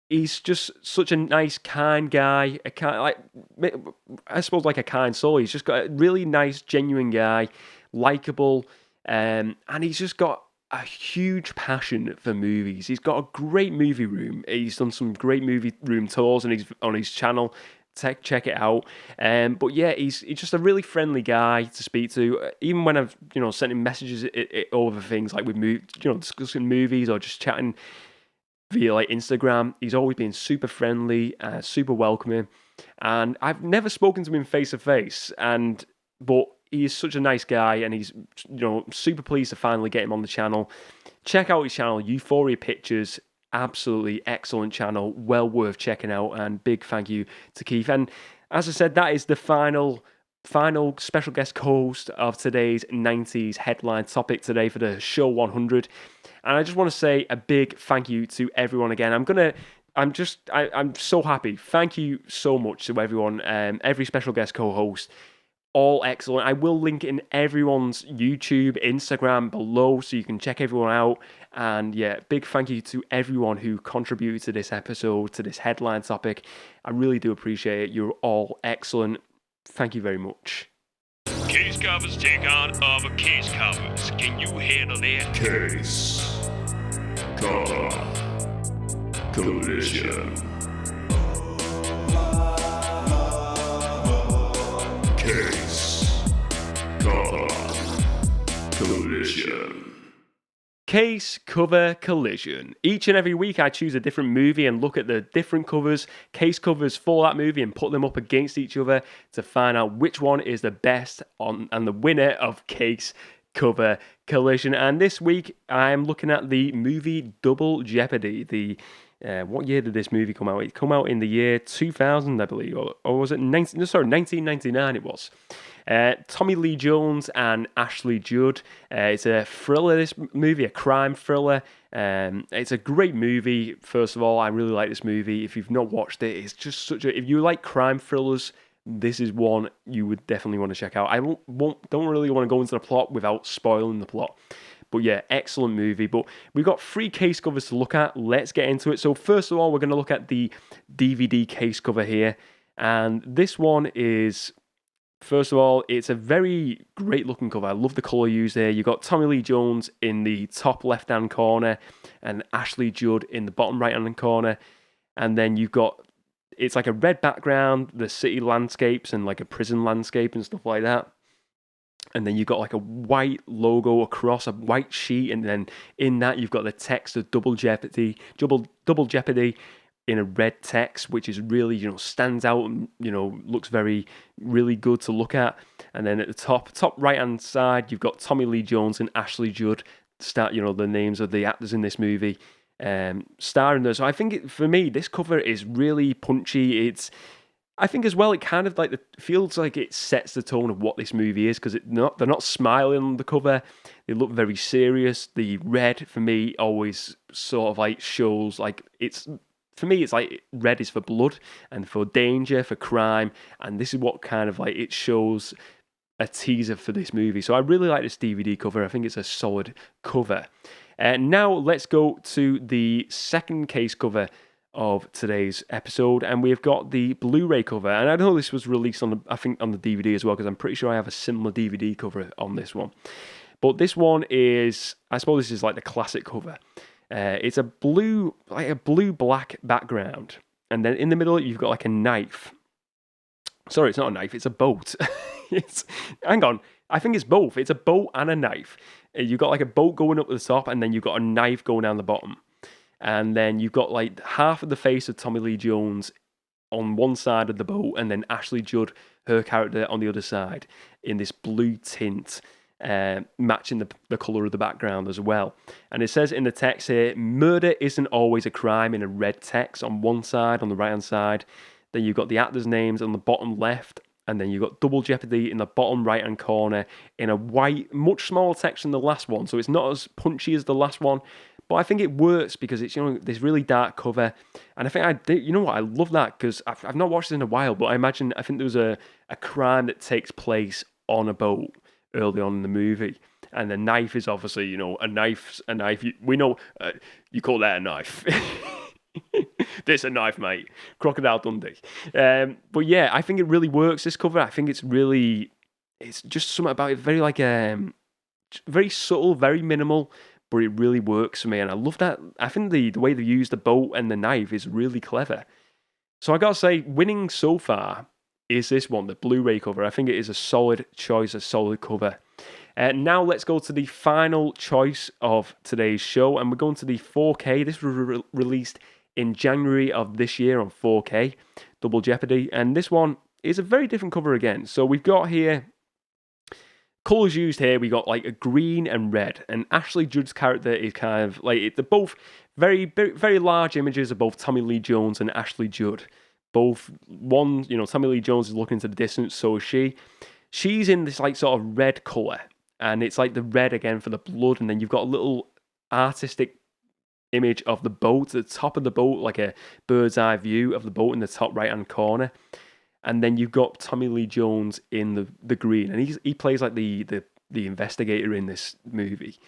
He's just such a nice, kind guy. I suppose like a kind soul. He's just got a really nice, genuine guy, likable, and he's just got a huge passion for movies. He's got a great movie room. He's done some great movie room tours on his channel. Check it out. But yeah, he's just a really friendly guy to speak to. Even when I've sent him messages over things like with discussing movies or just chatting via like Instagram, he's always been super friendly, super welcoming, and I've never spoken to him face to face. But he is such a nice guy, and he's super pleased to finally get him on the channel. Check out his channel, Euphoria Pictures. Absolutely excellent channel, well worth checking out, and big thank you to Keith. And as I said, that is the final special guest co-host of today's 90s headline topic today for the show 100. And I just want to say a big thank you to everyone again. I'm so happy. Thank you so much to everyone, every special guest co-host. All excellent. I will link in everyone's YouTube, Instagram below so you can check everyone out. And yeah, big thank you to everyone who contributed to this episode, to this headline topic. I really do appreciate it. You're all excellent. Thank you very much. Case covers take on other case covers. Can you handle that? Case cover collision. Case cover collision. Case cover collision. Each and every week I choose a different movie and look at the different case covers for that movie, and put them up against each other to find out which one is the best and the winner of Case Cover Collision. And this week I'm looking at the movie Double Jeopardy. What year did this movie come out? It came out in the year 2000, I believe, or was it 1999 it was. Tommy Lee Jones and Ashley Judd. It's a thriller, this movie, a crime thriller. It's a great movie, first of all. I really like this movie. If you've not watched it, it's just if you like crime thrillers, this is one you would definitely want to check out. I don't really want to go into the plot without spoiling the plot. But yeah, excellent movie. But we've got 3 case covers to look at. Let's get into it. So first of all, we're going to look at the DVD case cover here. And this one is, first of all, it's a very great looking cover. I love the colour used there. You've got Tommy Lee Jones in the top left-hand corner and Ashley Judd in the bottom right-hand corner. And then you've got, it's like a red background, the city landscapes and like a prison landscape and stuff like that. And then you've got like a white logo across a white sheet, and then in that you've got the text of Double Jeopardy in a red text, which is really, stands out and, looks really good to look at. And then at the top right-hand side, you've got Tommy Lee Jones and Ashley Judd, the names of the actors in this movie, starring there. So I think for me, this cover is really punchy. I think as well, it kind of feels like it sets the tone of what this movie is, because they're not smiling on the cover. They look very serious. The red, for me, always sort of like shows like for me, it's like red is for blood and for danger, for crime. And this is what kind of like it shows a teaser for this movie. So I really like this DVD cover. I think it's a solid cover. Now let's go to the second case cover of today's episode, and we've got the Blu-ray cover. And I know this was released on the DVD as well, because I'm pretty sure I have a similar DVD cover on this one. But this one is, I suppose this is like the classic cover. It's a blue-black background, and then in the middle you've got like a knife. Sorry, it's not a knife, it's a boat. Hang on, I think it's both. It's a boat and a knife. You've got like a boat going up at the top, and then you've got a knife going down the bottom. And then you've got like half of the face of Tommy Lee Jones on one side of the boat, and then Ashley Judd, her character, on the other side in this blue tint, matching the colour of the background as well. And it says in the text here, murder isn't always a crime, in a red text on one side, on the right hand side. Then you've got the actors' names on the bottom left, and then you've got Double Jeopardy in the bottom right hand corner in a white, much smaller text than the last one. So it's not as punchy as the last one. But I think it works because it's, this really dark cover. And I think I love that, because I've not watched it in a while, but I think there was a crime that takes place on a boat early on in the movie. And the knife is obviously, you know, a knife's a knife. We know you call that a knife. This a knife, mate. Crocodile Dundee. But yeah, I think it really works, this cover. I think it's just something about it, very like very subtle, very minimal, but it really works for me. And I love that. I think the way they use the boat and the knife is really clever. So I gotta say, winning so far is this one, the Blu-ray cover. I think it is a solid choice, a solid cover. Now let's go to the final choice of today's show, and we're going to the 4K. This was released in January of this year on 4K, Double Jeopardy, and this one is a very different cover again. So we've got here, colours used here, we got like a green and red, and Ashley Judd's character is kind of like, they're both very, very, very large images of both Tommy Lee Jones and Ashley Judd. Both, one, you know, Tommy Lee Jones is looking into the distance, so is she. She's in this like sort of red colour, and it's like the red again for the blood, and then you've got a little artistic image of the boat at the top of the boat, like a bird's eye view of the boat in the top right hand corner. And then you've got Tommy Lee Jones in the green, and he plays like the investigator in this movie.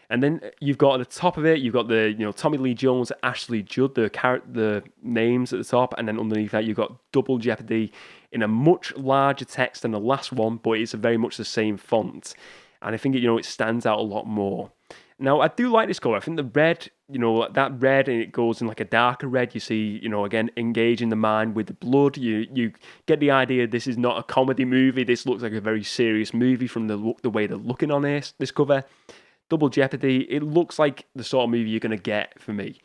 And then you've got at the top of it, you've got the, you know, Tommy Lee Jones, Ashley Judd, the names at the top, and then underneath that you've got Double Jeopardy in a much larger text than the last one, but it's very much the same font. And I think it stands out a lot more. Now, I do like this colour. I think the red, you know, that red, and it goes in like a darker red. You see, you know, again, engaging the mind with the blood. You get the idea this is not a comedy movie. This looks like a very serious movie from the way they're looking on this cover. Double Jeopardy, it looks like the sort of movie you're going to get for me.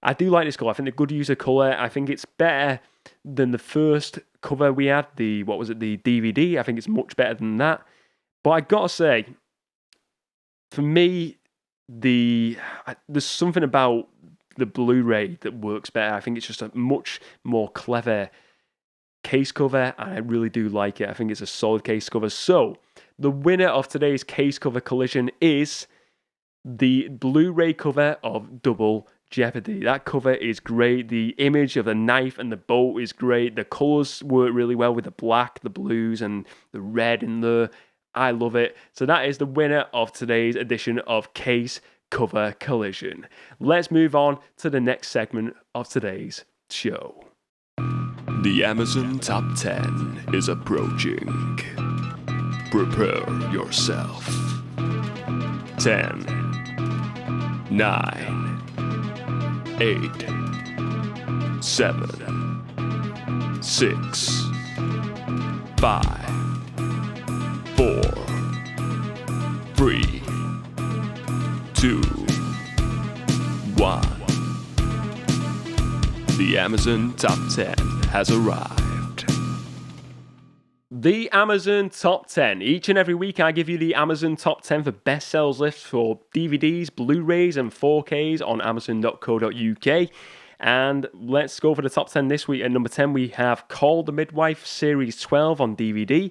I do like this colour. I think the good use of colour. I think it's better than the first cover we had, the DVD. I think it's much better than that. But I gotta say, for me, there's something about the Blu-ray that works better. I think it's just a much more clever case cover, and I really do like it. I think it's a solid case cover. So, the winner of today's case cover collision is the Blu-ray cover of Double Jeopardy. That cover is great. The image of the knife and the boat is great. The colours work really well with the black, the blues, and the red in there. I love it. So that is the winner of today's edition of Case Cover Collision. Let's move on to the next segment of today's show. The Amazon Top 10 is approaching. Prepare yourself. 10, 9, 8, 7, 6, 5, 4, 3, 2, 1. The Amazon Top 10 has arrived. The Amazon Top 10. Each and every week I give you the Amazon Top 10 for best sales lists for DVDs, Blu-rays and 4Ks on amazon.co.uk. And let's go for the top 10 this week. At number 10 we have Call the Midwife Series 12 on DVD.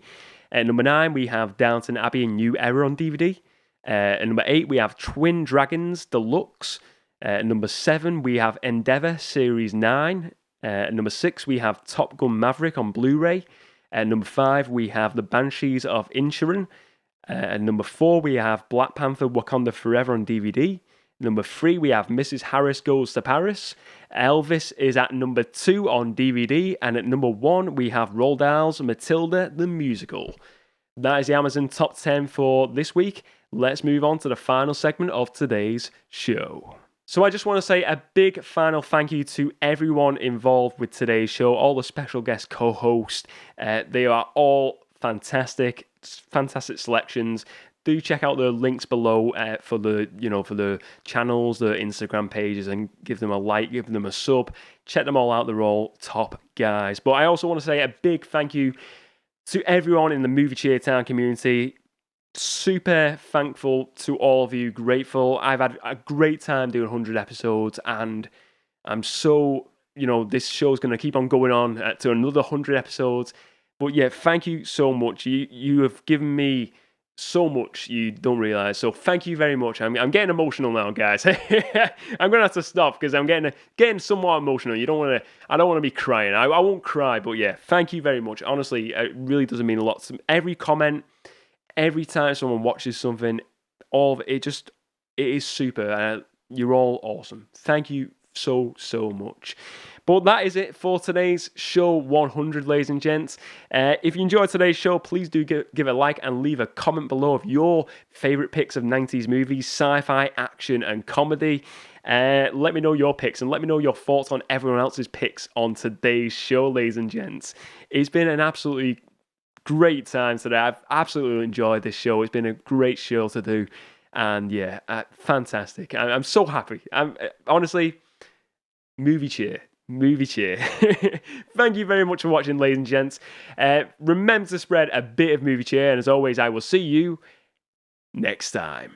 At number 9 we have Downton Abbey: A New Era on DVD. At number 8 we have Twin Dragons Deluxe. At number 7 we have Endeavour Series 9. At number 6 we have Top Gun Maverick on Blu-ray. At number 5 we have The Banshees of Inisherin. At number 4 we have Black Panther: Wakanda Forever on DVD. Number 3 we have Mrs. Harris Goes to Paris. Elvis is at number 2 on DVD. And at number 1 we have Roald Dahl's Matilda the Musical. That is the Amazon Top 10 for this week. Let's move on to the final segment of today's show. So I just want to say a big final thank you to everyone involved with today's show, all the special guest co-hosts. They are all fantastic selections. Do check out the links below for the channels, the Instagram pages, and give them a like, give them a sub. Check them all out. They're all top guys. But I also want to say a big thank you to everyone in the Movie Cheertown community. Super thankful to all of you, grateful. I've had a great time doing 100 episodes, and I'm so, this show's going to keep on going on to another 100 episodes. But yeah, thank you so much. You have given me so much you don't realize. So thank you very much. I'm getting emotional now, guys. I'm gonna have to stop because I'm getting somewhat emotional. I don't want to be crying. I won't cry, but yeah, thank you very much. Honestly, it really doesn't mean a lot. Every comment, every time someone watches something, all of it is super. You're all awesome. Thank you so much. But that is it for today's show 100, ladies and gents. If you enjoyed today's show, please do give a like and leave a comment below of your favourite picks of 90s movies, sci-fi, action and comedy. Let me know your picks and let me know your thoughts on everyone else's picks on today's show, ladies and gents. It's been an absolutely great time today. I've absolutely enjoyed this show. It's been a great show to do. And yeah, fantastic. I'm so happy. Honestly, movie cheer. Thank you very much for watching, ladies and gents. Remember to spread a bit of movie cheer, and as always, I will see you next time.